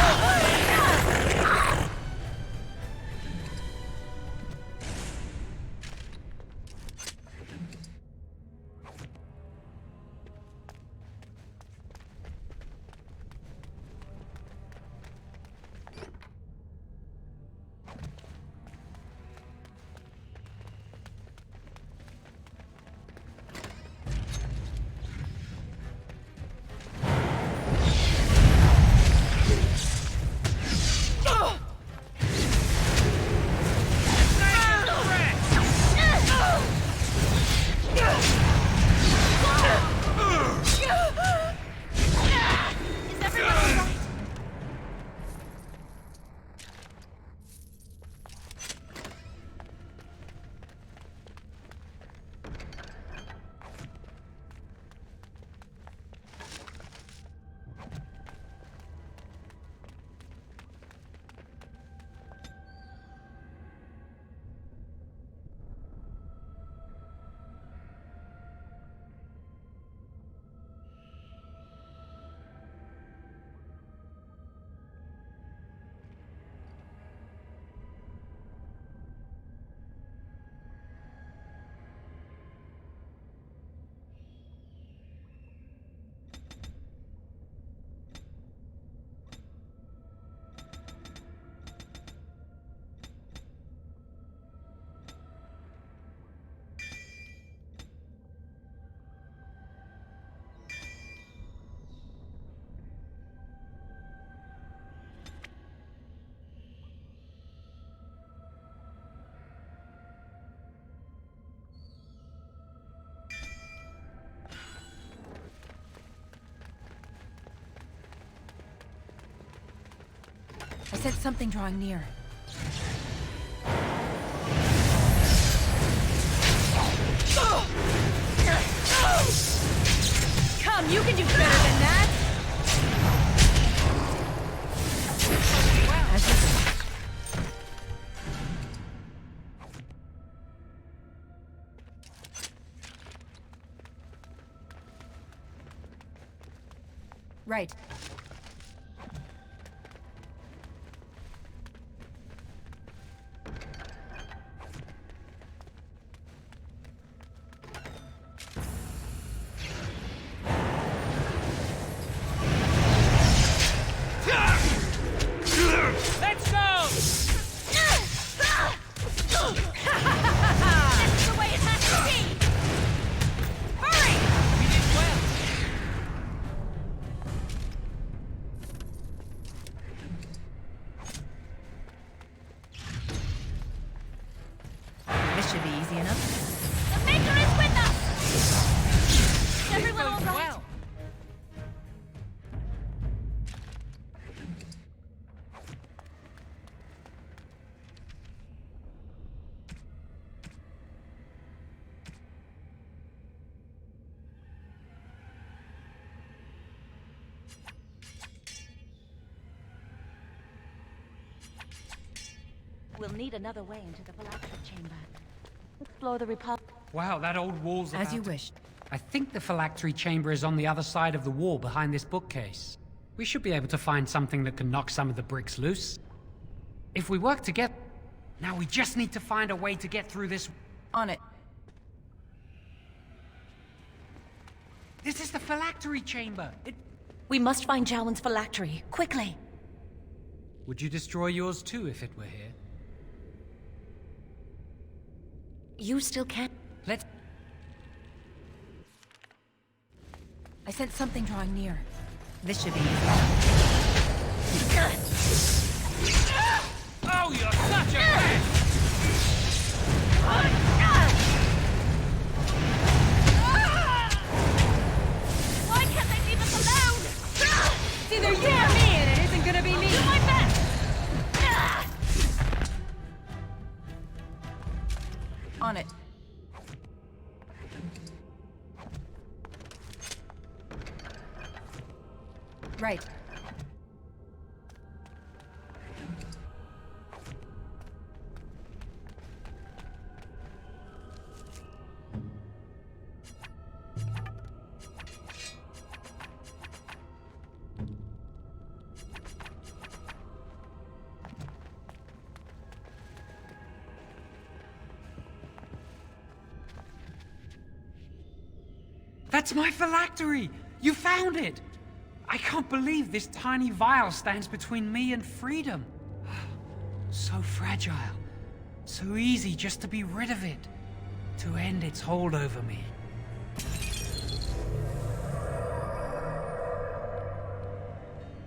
I sense something drawing near. Come, you can do better than that! As you wish. Right. Let's go! This is the way it has to be! Hurry! We did well. This should be easy enough. The Maker is with us! Is everyone all right? Well. We'll need another way into the phylactery chamber. Explore the Republic. Wow, that old wall's As about you to- wish. I think the phylactery chamber is on the other side of the wall behind this bookcase. We should be able to find something that can knock some of the bricks loose. If we work together... Now we just need to find a way to get through this... On it. This is the phylactery chamber! We must find Jowan's phylactery, quickly. Would you destroy yours too if it were here? You still can't. Let's... I sense something drawing near. This should be easy. Oh, you're such a pest! On it. Right. That's my phylactery! You found it! I can't believe this tiny vial stands between me and freedom. So fragile. So easy just to be rid of it. To end its hold over me.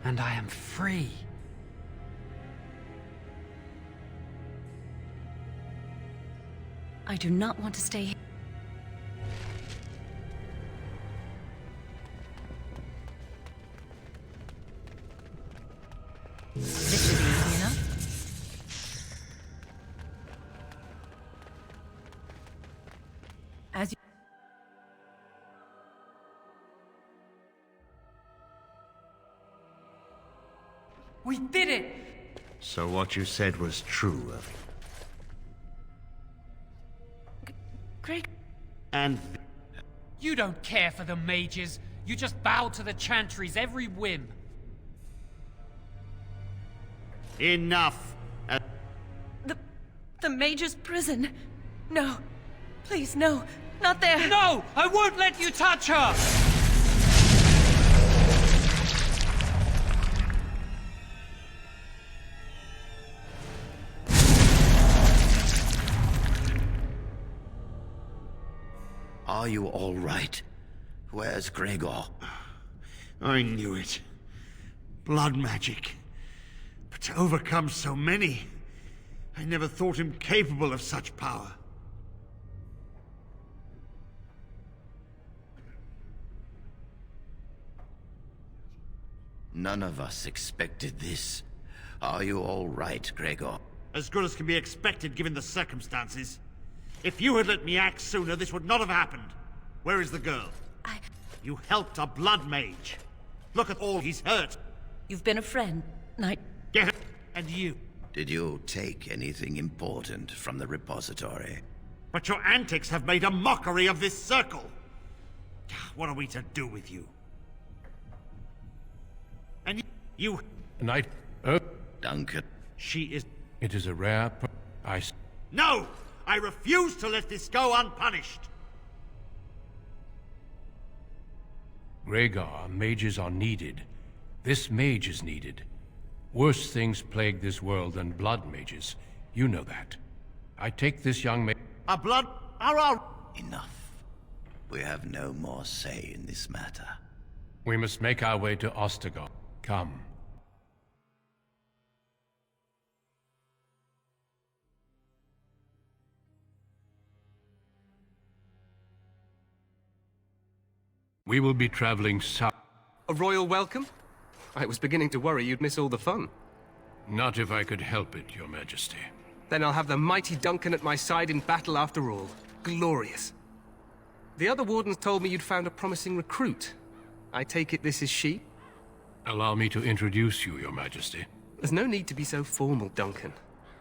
And I am free. I do not want to stay here. This should be easy enough. As you... We did it! So what you said was true, Greg... And... You don't care for the mages. You just bow to the Chantry's every whim. Enough! The Mage's prison. No. Please, no. Not there. No! I won't let you touch her! Are you all right? Where's Gregor? I knew it. Blood magic. But to overcome so many, I never thought him capable of such power. None of us expected this. Are you all right, Gregor? As good as can be expected given the circumstances. If you had let me act sooner, this would not have happened. Where is the girl? You helped a blood mage. Look at all he's hurt. You've been a friend, Knight. Get her. And you. Did you take anything important from the repository? But your antics have made a mockery of this circle. What are we to do with you? And you... Knight... Duncan. She is... It is a rare... No! I refuse to let this go unpunished! Gregor, mages are needed. This mage is needed. Worse things plague this world than blood mages. You know that. I take this young mage... A blood... Enough. We have no more say in this matter. We must make our way to Ostagon. Come. We will be traveling south. A royal welcome? I was beginning to worry you'd miss all the fun. Not if I could help it, Your Majesty. Then I'll have the mighty Duncan at my side in battle after all. Glorious. The other wardens told me you'd found a promising recruit. I take it this is she? Allow me to introduce you, Your Majesty. There's no need to be so formal, Duncan.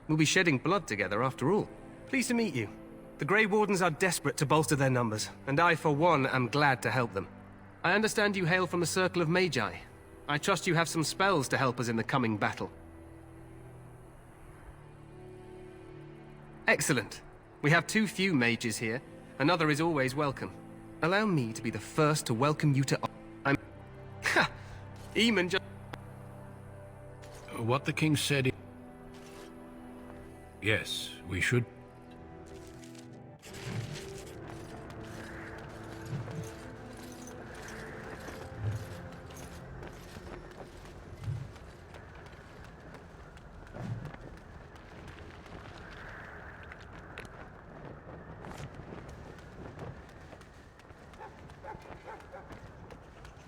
We'll be shedding blood together after all. Pleased to meet you. The Grey Wardens are desperate to bolster their numbers, and I, for one, am glad to help them. I understand you hail from the Circle of Magi. I trust you have some spells to help us in the coming battle. Excellent. We have too few mages here. Another is always welcome. Allow me to be the first to welcome you to... Ha! Eamon just... What the king said... Yes, we should...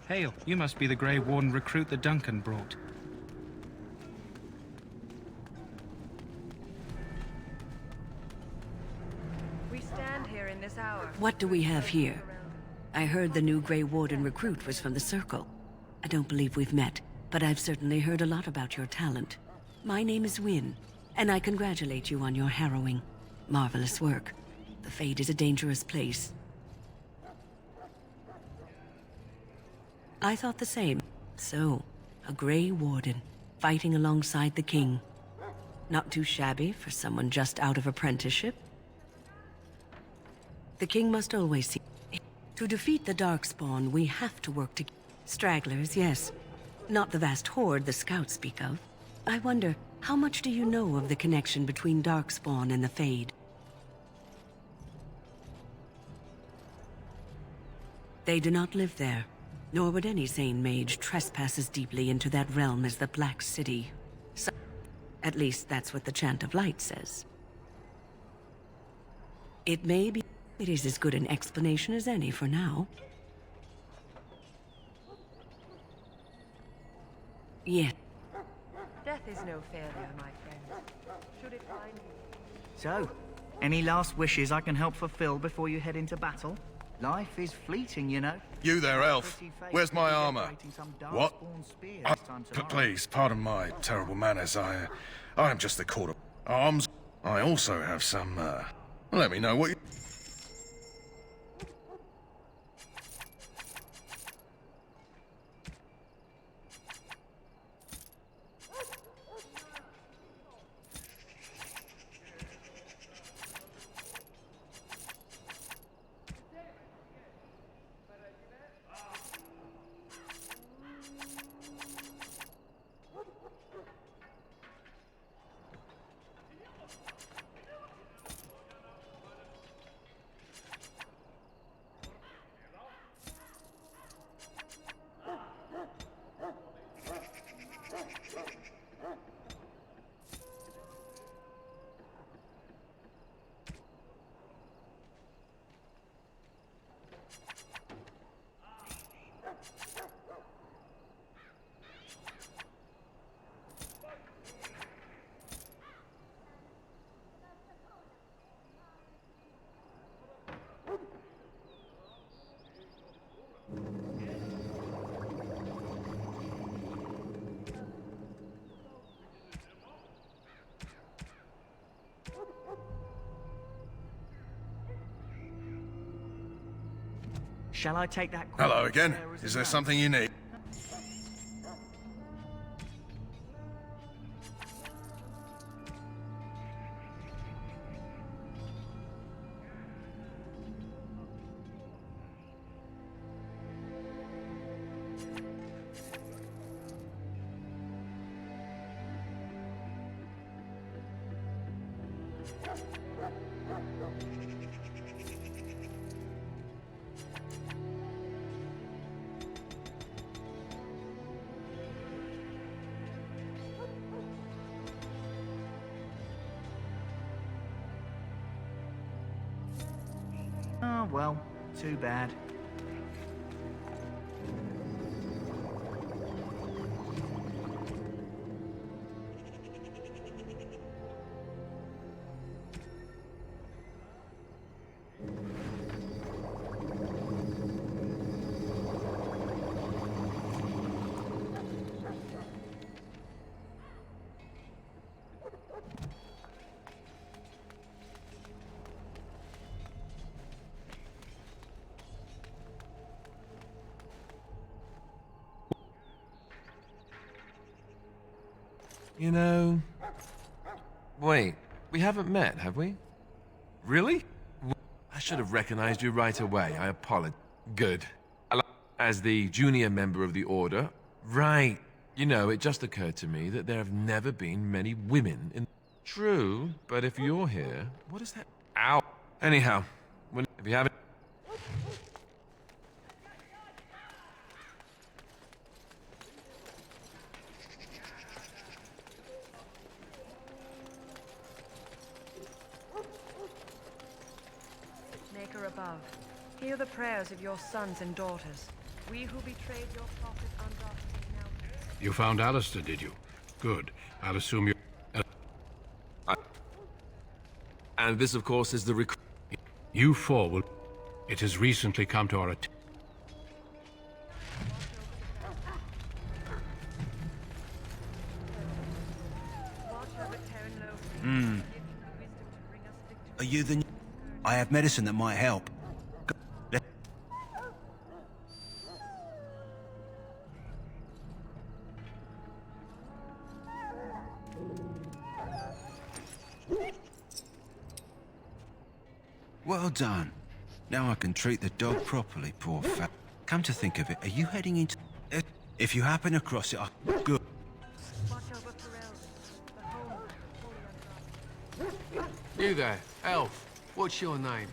Hail, you must be the Grey Warden recruit that Duncan brought. We this hour. What do we have here? I heard the new Grey Warden recruit was from the Circle. I don't believe we've met, but I've certainly heard a lot about your talent. My name is Wynne, and I congratulate you on your harrowing, marvelous work. The Fade is a dangerous place. I thought the same. So, a Grey Warden, fighting alongside the King. Not too shabby for someone just out of apprenticeship. The King must always see. To defeat the Darkspawn, we have to work together. Stragglers, yes. Not the vast horde the scouts speak of. I wonder, how much do you know of the connection between Darkspawn and the Fade? They do not live there, nor would any sane mage trespass as deeply into that realm as the Black City. So, at least that's what the Chant of Light says. It may be. It is as good an explanation as any for now. Yet. Death is no failure, my friend. Should it find you? So, any last wishes I can help fulfill before you head into battle? Life is fleeting, you know. You there, elf. Where's my armor? What? Please, pardon my terrible manners. I am just the court of arms. I also have some, let me know what you... Shall I take that? Hello again. Is there something you need? Oh, well, too bad. You know... Wait, we haven't met, have we? Really? I should have recognized you right away. I apologize. Good. As the junior member of the Order... Right. You know, it just occurred to me that there have never been many women in... True, but if you're here, what is that? Ow. Anyhow, if you haven't... Maker above, hear the prayers of your sons and daughters. We who betrayed your prophet Andraste now... You found Alistair, did you? Good. I'll assume you... And this, of course, is the recruit. You four will... It has recently come to our attention. Are you the... I have medicine that might help. Well done. Now I can treat the dog properly, poor fat. Come to think of it, are you heading into... If you happen across it, good. You there, elf. What's your name?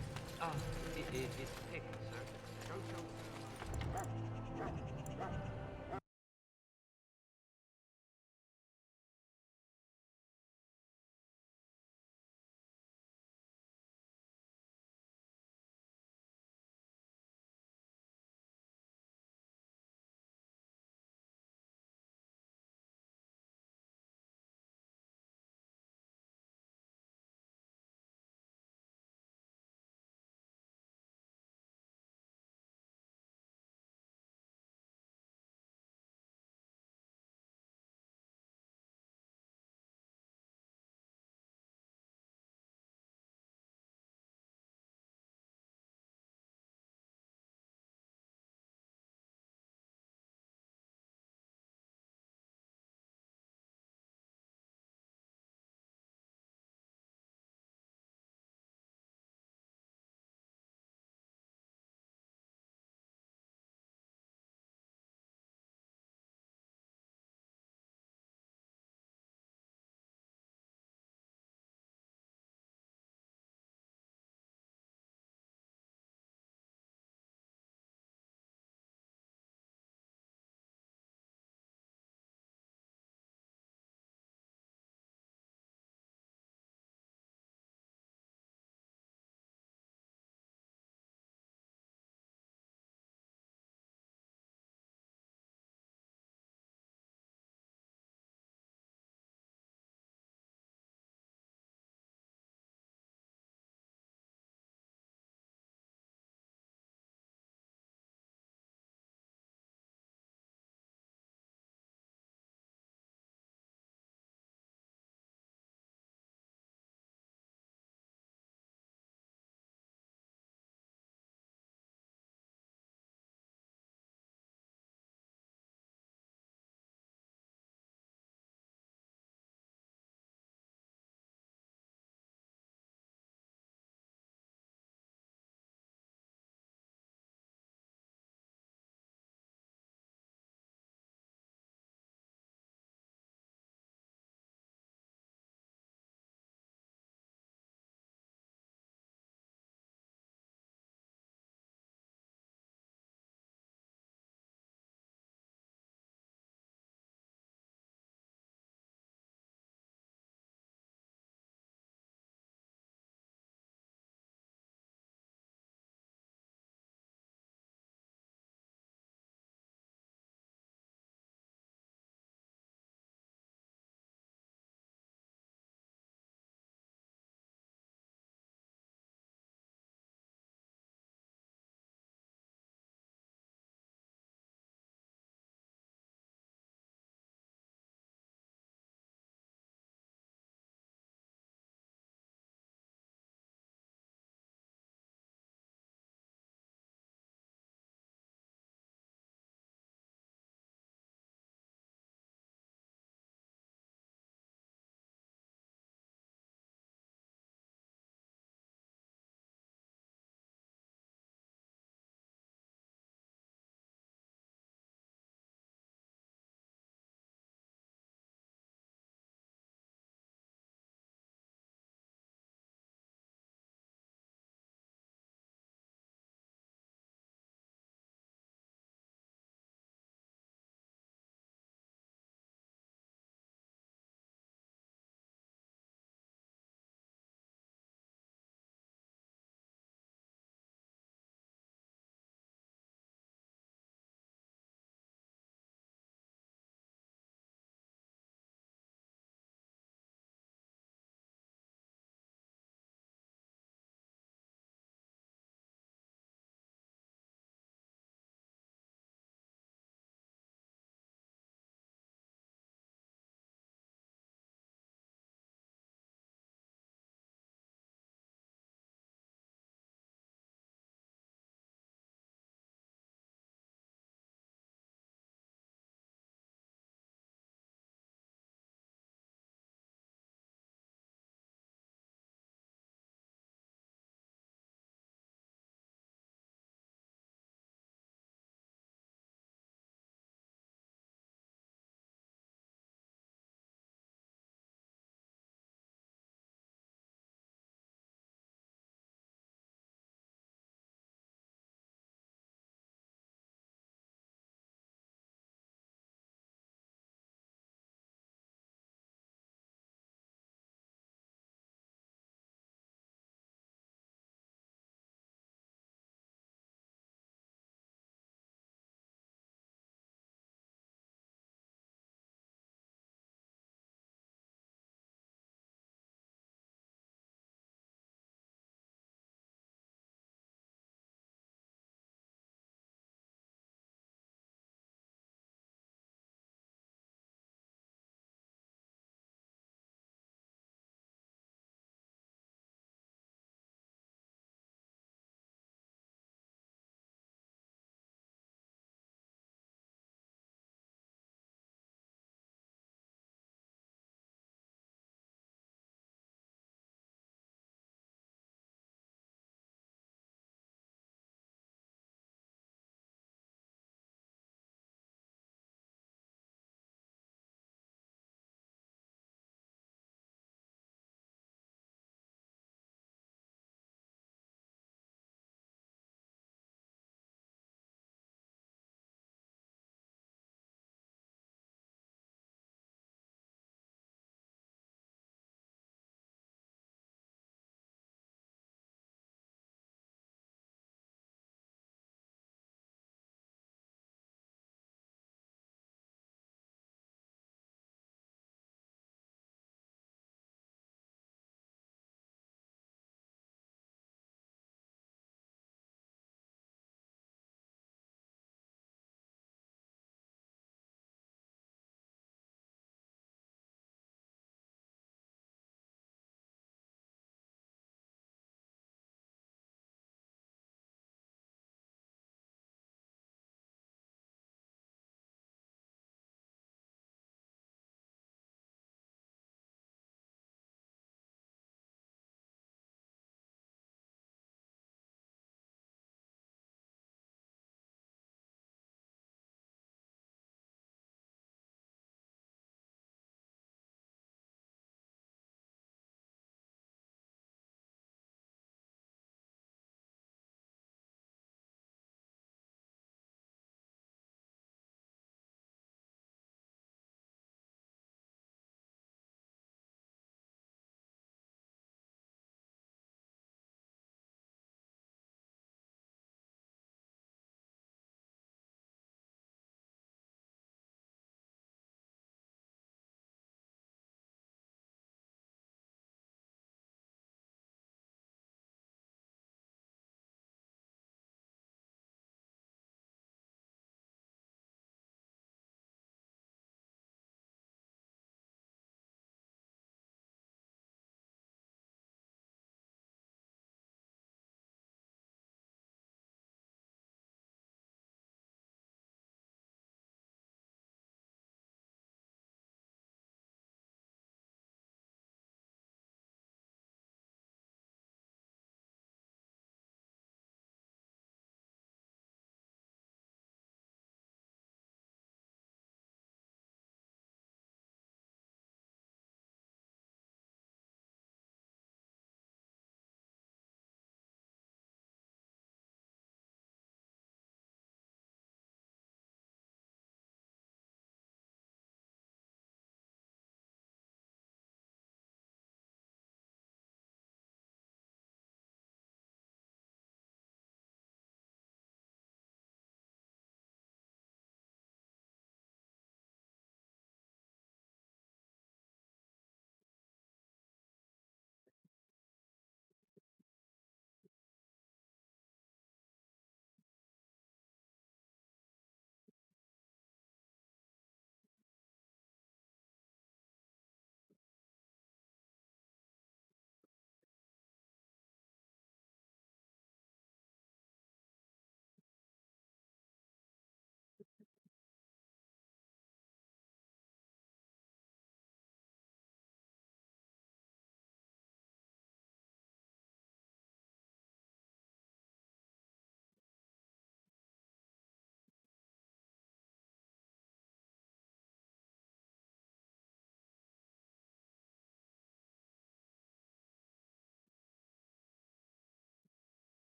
It's Pick, sir.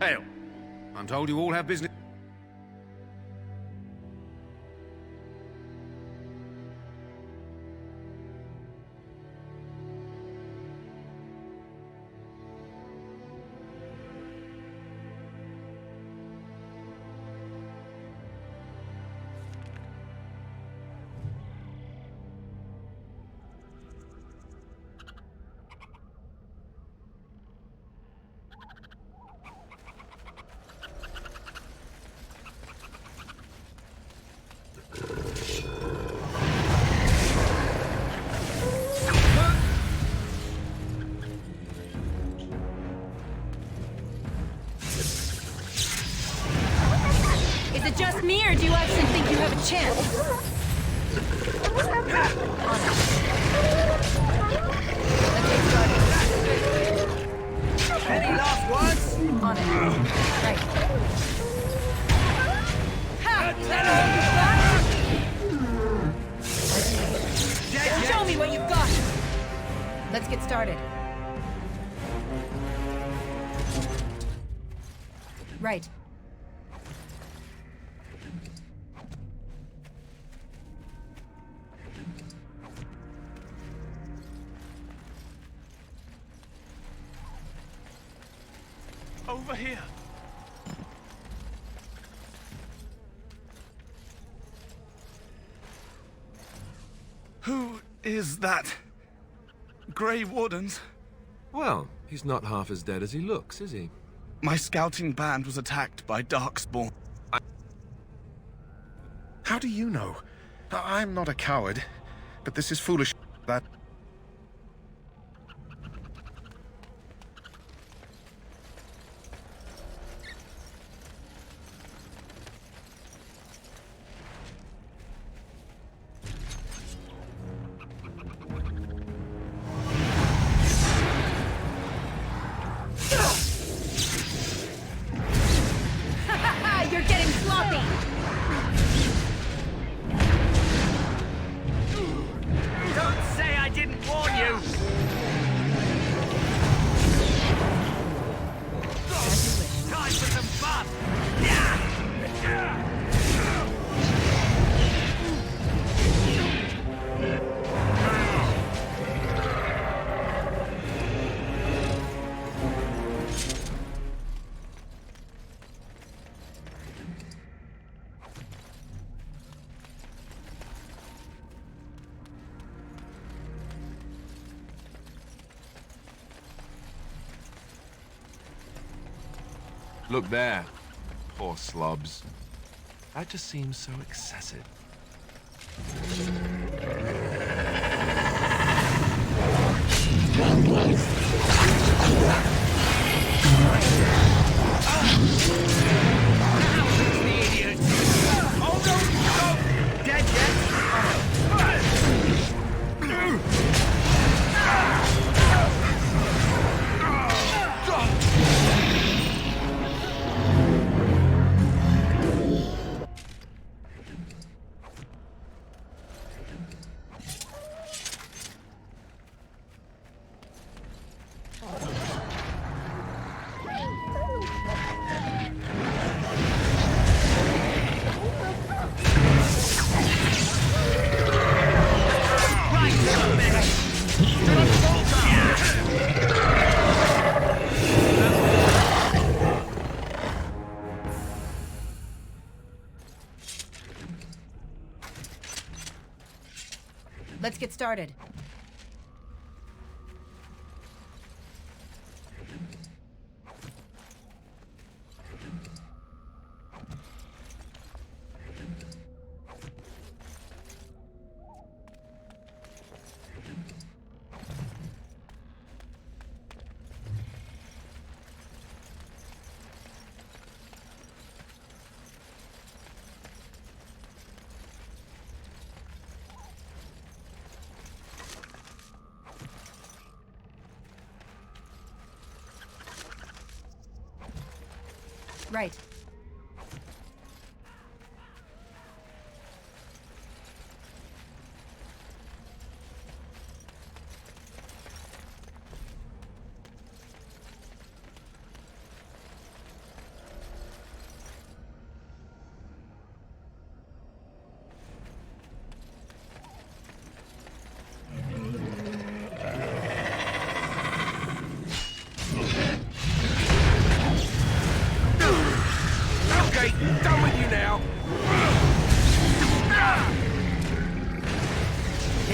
Hail. I'm told you all have business. Is it just me, or do you actually think you have a chance? Any last words? On it. Right. Ha! Show me what you've got! Let's get started. Right. Over here. Who is that? Grey Wardens? Well, he's not half as dead as he looks, is he? My scouting band was attacked by Darkspawn. How do you know? I'm not a coward, but this is foolish. That... You're getting sloppy! Don't say I didn't warn you! Time for some fun! Look there. Poor slobs. That just seems so excessive. Dead yet? Let's get started. Right.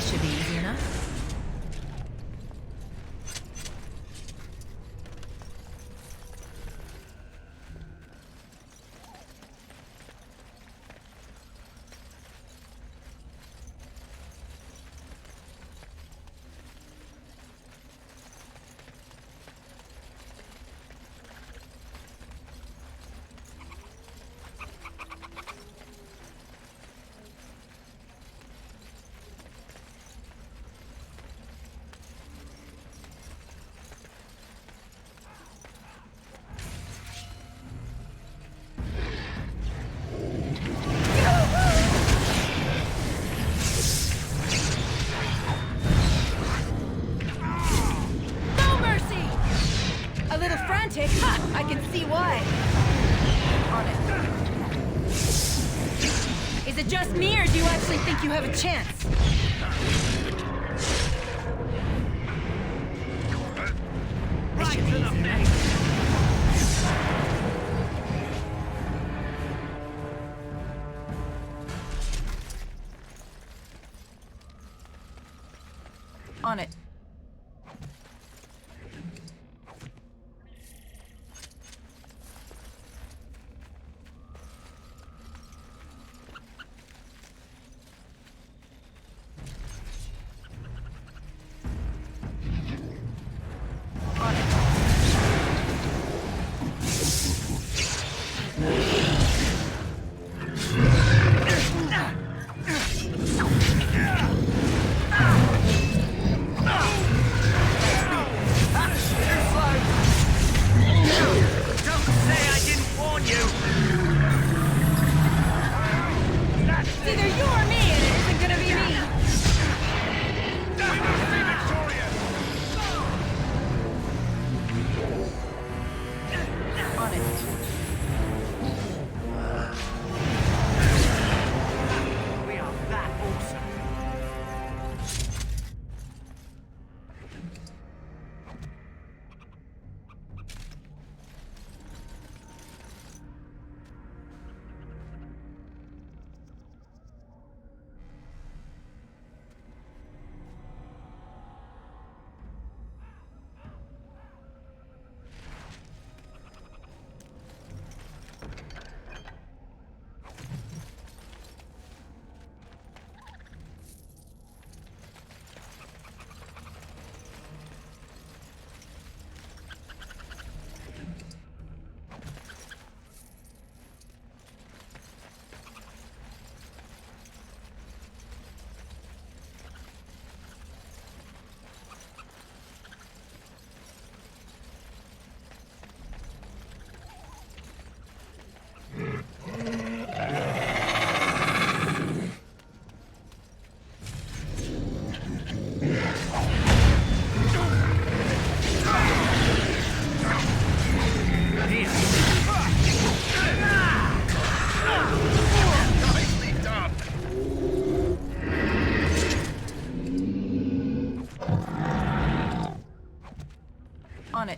This should be easy enough. Ha! I can see why. On it. Is it just me, or do you actually think you have a chance? This should be easy enough. On it. On it.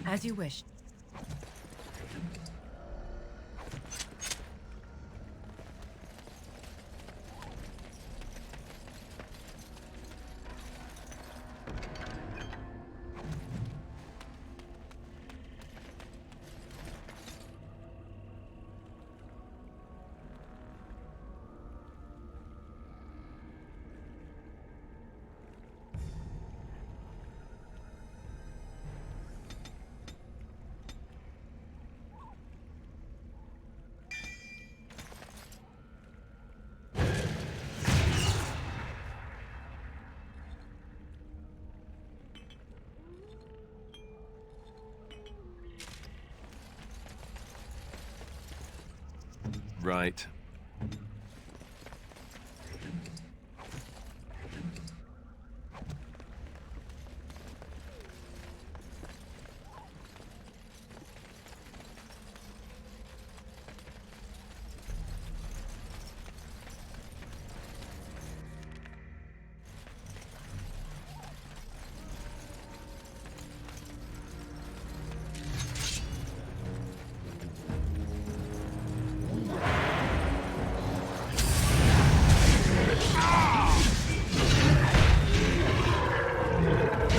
As you wish. Right.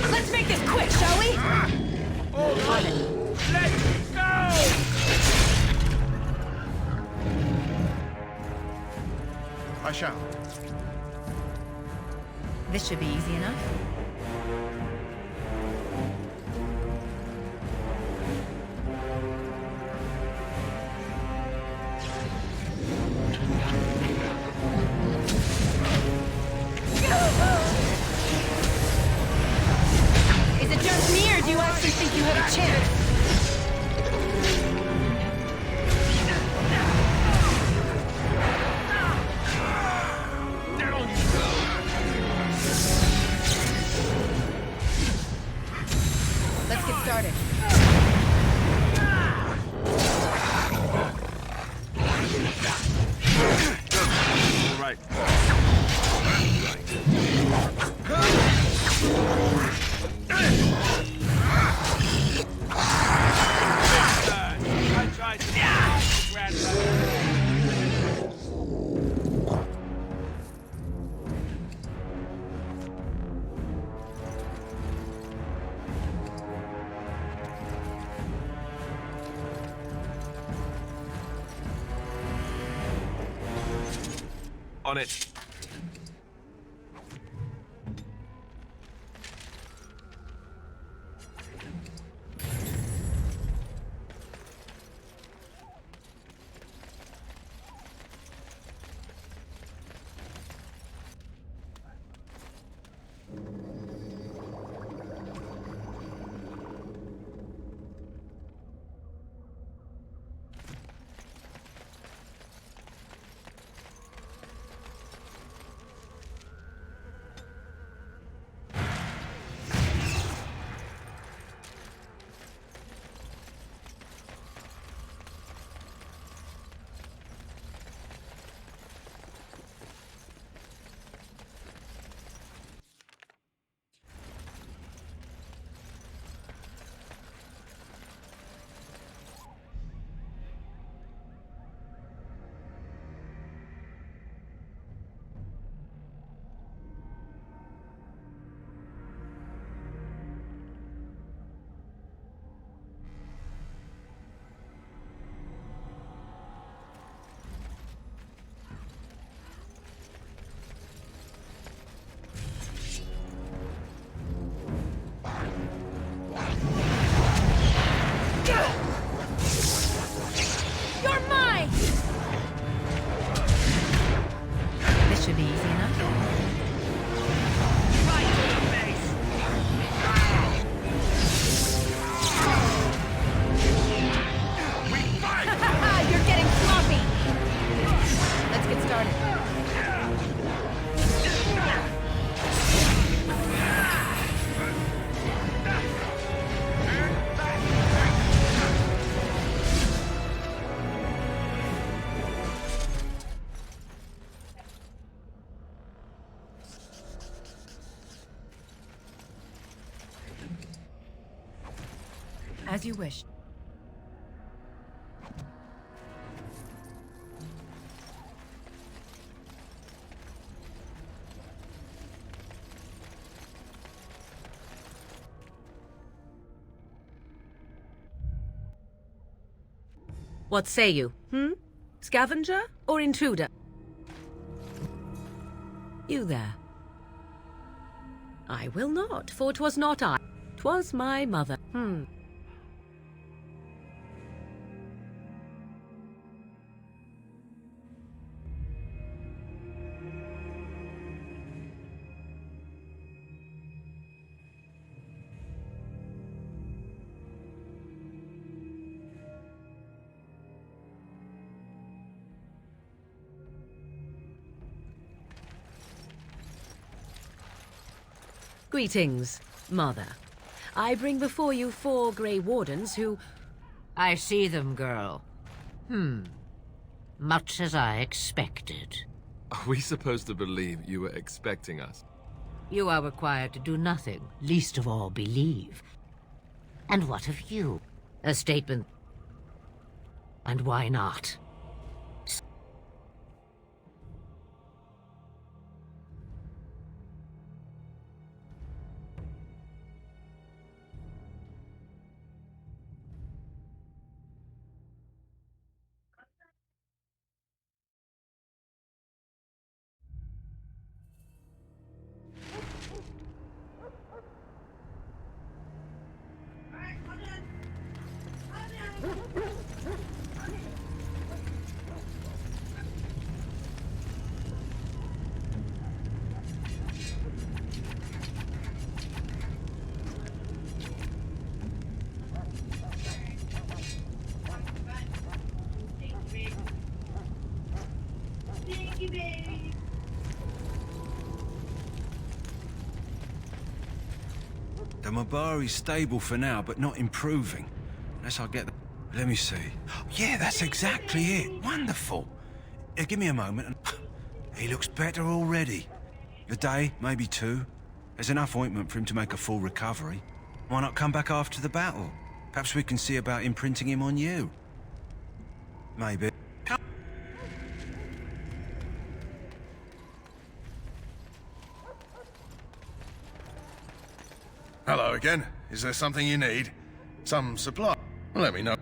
Let's make this quick, shall we? Let's go! I shall. This should be easy enough. Is it just me, or do you actually think you have a chance? Let's get started. All right. I tried to grandmother. On it. You're mine! This should be easy enough. Right to the face! You're getting sloppy! Let's get started. As you wish. What say you? Scavenger or intruder? You there. I will not, for 'twas not I. 'Twas my mother. Greetings, Mother. I bring before you 4 Grey Wardens who... I see them, girl. Much as I expected. Are we supposed to believe you were expecting us? You are required to do nothing, least of all believe. And what of you? A statement. And why not? The Mabari's stable for now, but not improving. Unless I get the... Let me see. Yeah, that's exactly it. Wonderful. Give me a moment. He looks better already. A day, maybe 2. There's enough ointment for him to make a full recovery. Why not come back after the battle? Perhaps we can see about imprinting him on you. Maybe. Hello again. Is there something you need? Some supply? Let me know.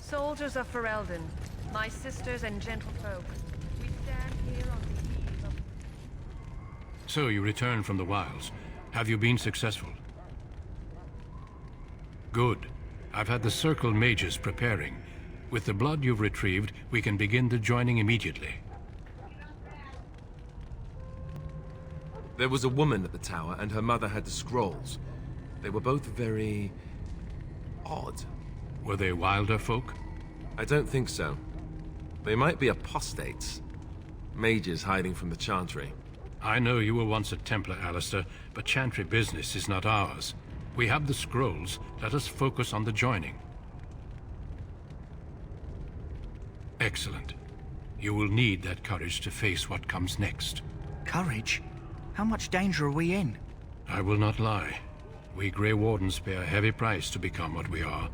Soldiers of Ferelden, my sisters and gentlefolk, we stand here on the eve of... So you returned from the wilds. Have you been successful? Good. I've had the Circle mages preparing. With the blood you've retrieved, we can begin the joining immediately. There was a woman at the tower, and her mother had the scrolls. They were both very odd. Were they wilder folk? I don't think so. They might be apostates. Mages hiding from the Chantry. I know you were once a Templar, Alistair, but Chantry business is not ours. We have the scrolls. Let us focus on the joining. Excellent. You will need that courage to face what comes next. Courage? How much danger are we in? I will not lie. We Grey Wardens pay a heavy price to become what we are.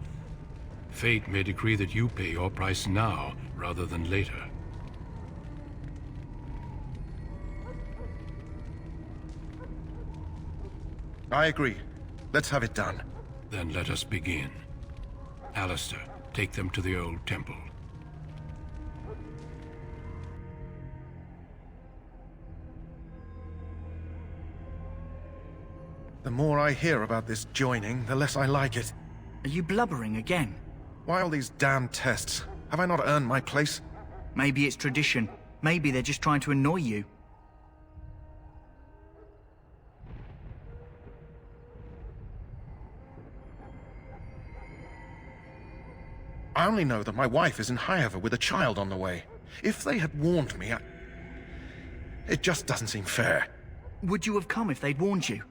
Fate may decree that you pay your price now, rather than later. I agree. Let's have it done. Then let us begin. Alistair, take them to the old temple. The more I hear about this joining, the less I like it. Are you blubbering again? Why all these damn tests? Have I not earned my place? Maybe it's tradition. Maybe they're just trying to annoy you. I only know that my wife is in Highover with a child on the way. If they had warned me, it just doesn't seem fair. Would you have come if they'd warned you?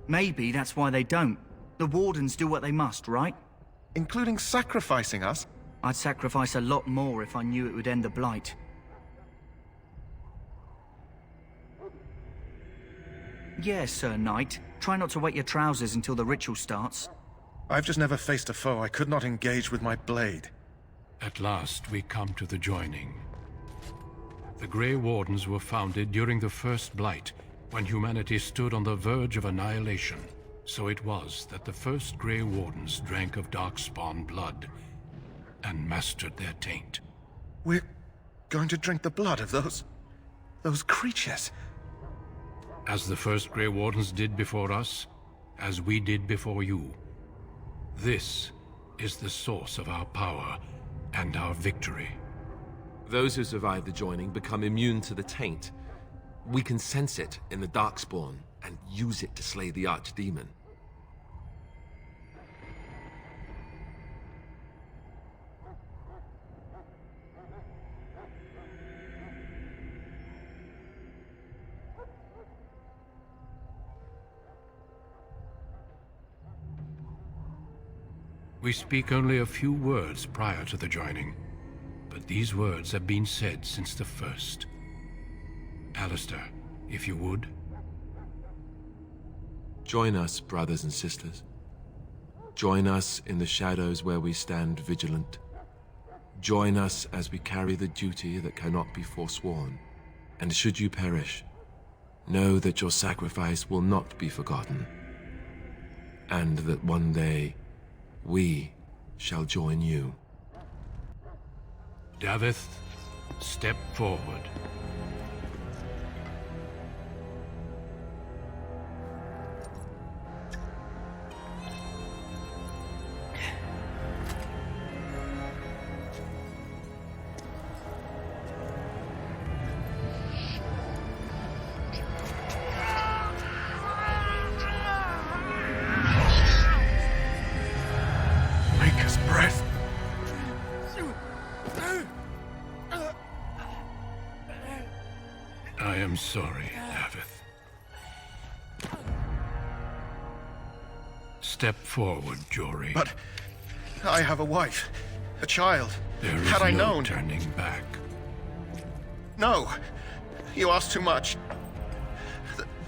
Maybe that's why they don't. The Wardens do what they must, right? Including sacrificing us? I'd sacrifice a lot more if I knew it would end the Blight. Yes, Sir Knight. Try not to wet your trousers until the ritual starts. I've just never faced a foe I could not engage with my blade. At last, we come to the joining. The Grey Wardens were founded during the First Blight, when humanity stood on the verge of annihilation. So it was that the first Grey Wardens drank of Darkspawn blood and mastered their taint. We're going to drink the blood of those creatures? As the first Grey Wardens did before us, as we did before you. This is the source of our power and our victory. Those who survive the joining become immune to the taint. We can sense it in the Darkspawn and use it to slay the Archdemon. We speak only a few words prior to the joining, but these words have been said since the first. Alistair, if you would. Join us, brothers and sisters. Join us in the shadows where we stand vigilant. Join us as we carry the duty that cannot be forsworn. And should you perish, know that your sacrifice will not be forgotten, and that one day we shall join you. Davith, step forward. I am sorry, Davith. Step forward, Jory. But I have a wife, a child. There is Had I no known... turning back. No, you ask too much.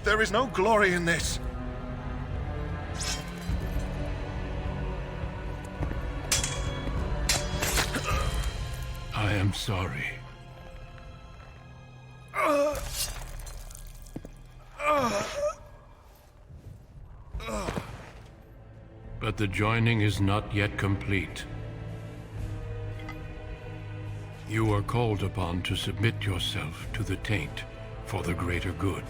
There is no glory in this. I am sorry. But the joining is not yet complete. You are called upon to submit yourself to the taint for the greater good.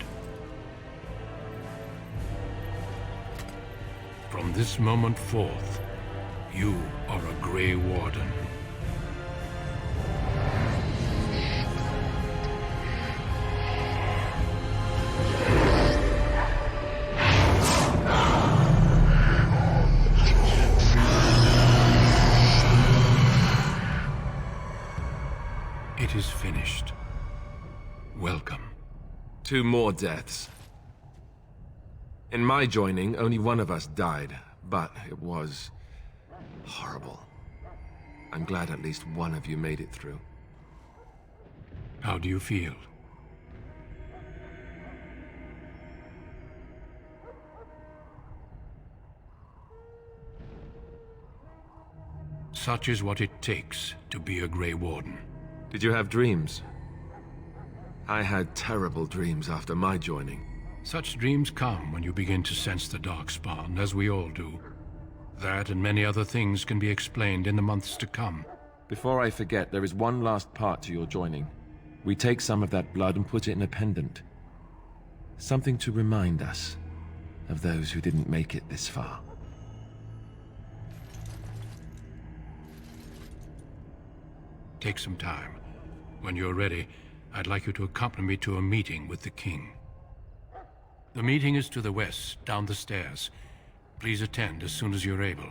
From this moment forth, you are a Grey Warden. 2 more deaths. In my joining, only one of us died, but it was horrible. I'm glad at least one of you made it through. How do you feel? Such is what it takes to be a Grey Warden. Did you have dreams? I had terrible dreams after my joining. Such dreams come when you begin to sense the Darkspawn, as we all do. That and many other things can be explained in the months to come. Before I forget, there is one last part to your joining. We take some of that blood and put it in a pendant. Something to remind us of those who didn't make it this far. Take some time. When you're ready, I'd like you to accompany me to a meeting with the king. The meeting is to the west, down the stairs. Please attend as soon as you're able.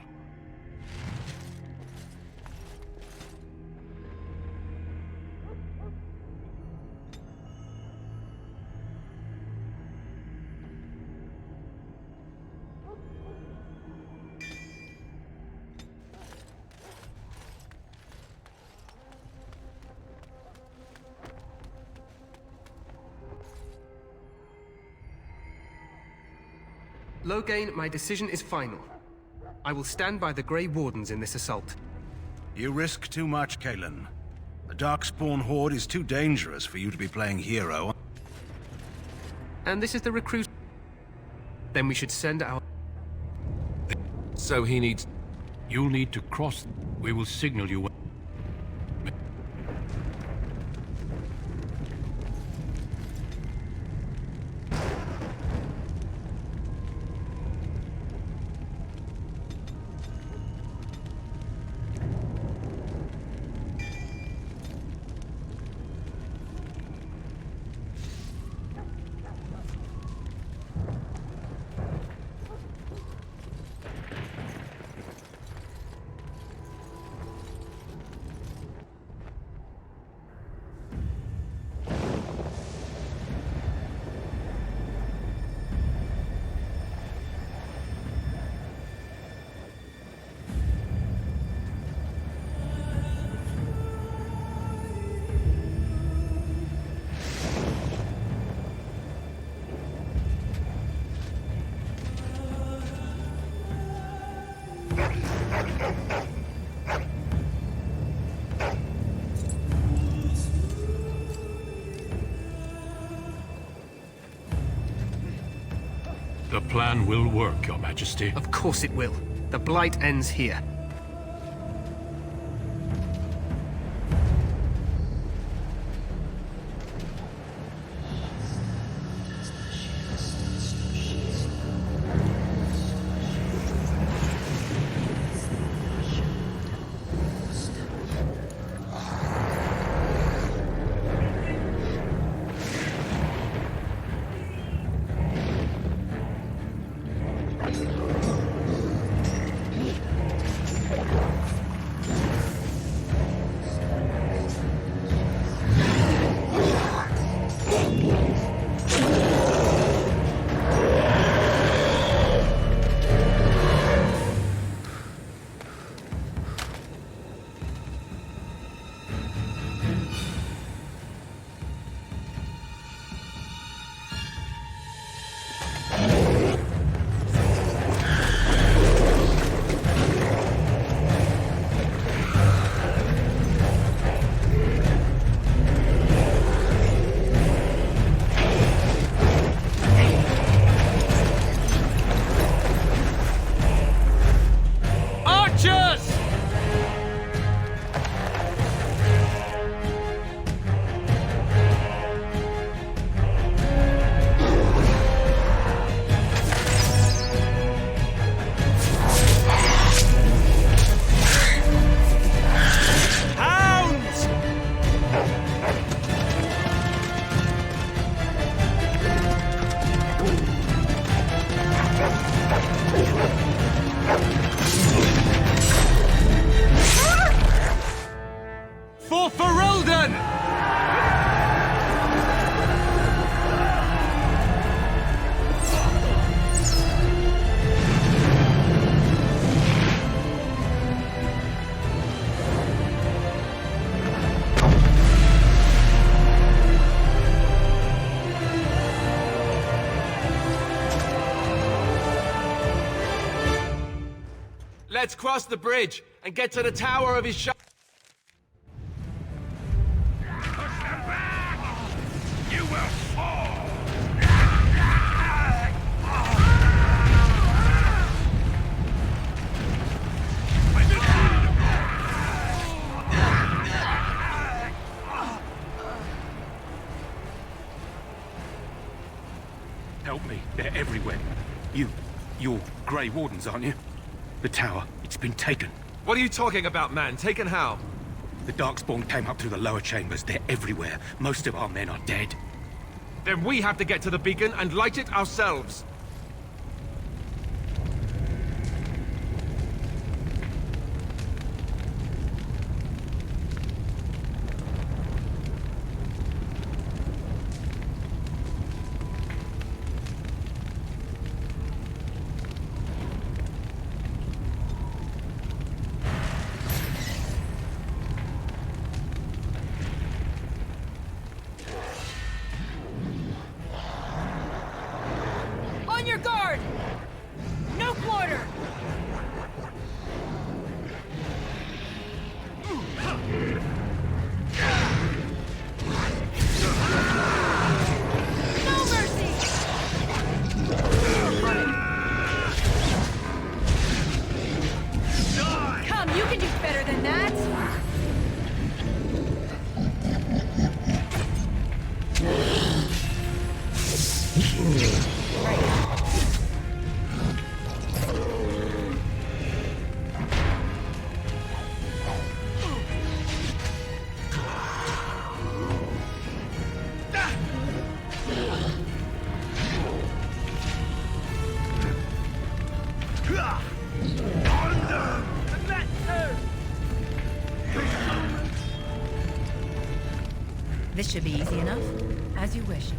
Loghain, my decision is final. I will stand by the Grey Wardens in this assault. You risk too much, Kalen. The Darkspawn Horde is too dangerous for you to be playing hero. And this is the recruit. Then we should send our... So he needs... You'll need to cross... We will signal you when... The plan will work, Your Majesty. Of course it will. The Blight ends here. Let's cross the bridge and get to the tower of his shop. You will fall! Help me. They're everywhere. You're Grey Wardens, aren't you? The tower, it's been taken. What are you talking about, man? Taken how? The Darkspawn came up through the lower chambers. They're everywhere. Most of our men are dead. Then we have to get to the beacon and light it ourselves. On your guard! No quarter! No mercy! Come, you can do better than that! This should be easy enough. As you wish.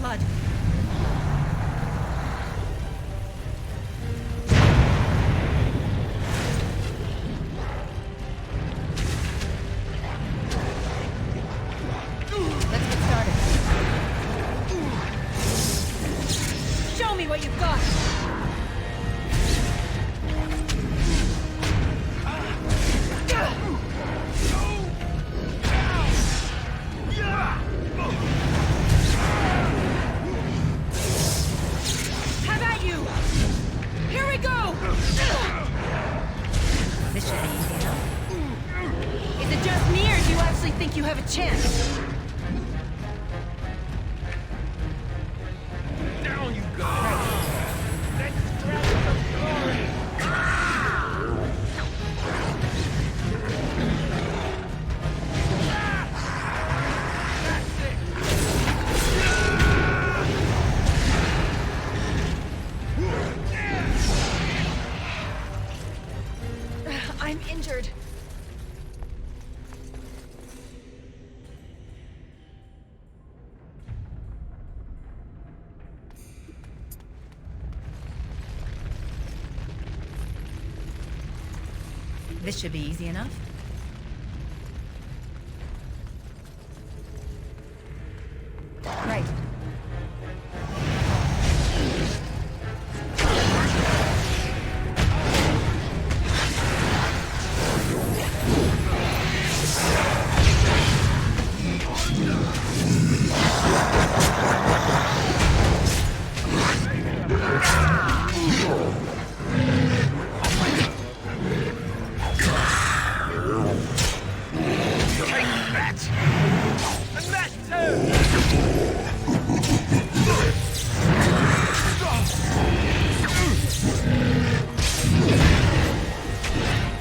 blood. Let's get started. Show me what you've got! How about you? Here we go! This should be easy enough. Is it just me, or do you actually think you have a chance? Down you go! Let's grab some glory! I'm injured. This should be easy enough. Right.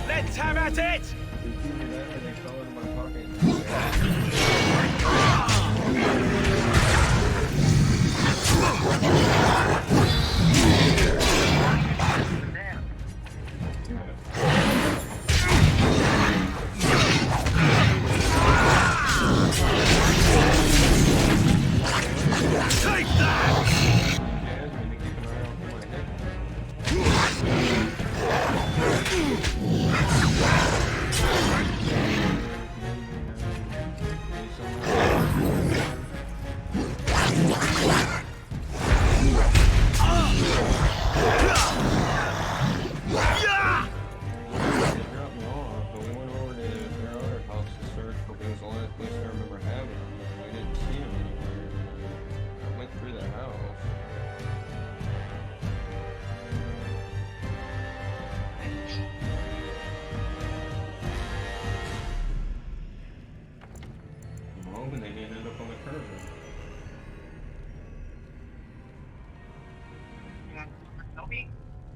Let's have at it! Take that!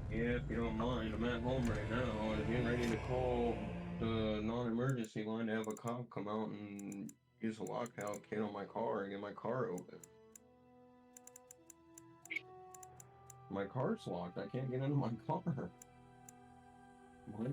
Yeah, if you don't mind, I'm at home right now. I was getting ready to call the non-emergency line to have a cop come out and use a lockout kit on my car and get my car open. My car's locked. I can't get into my car. What?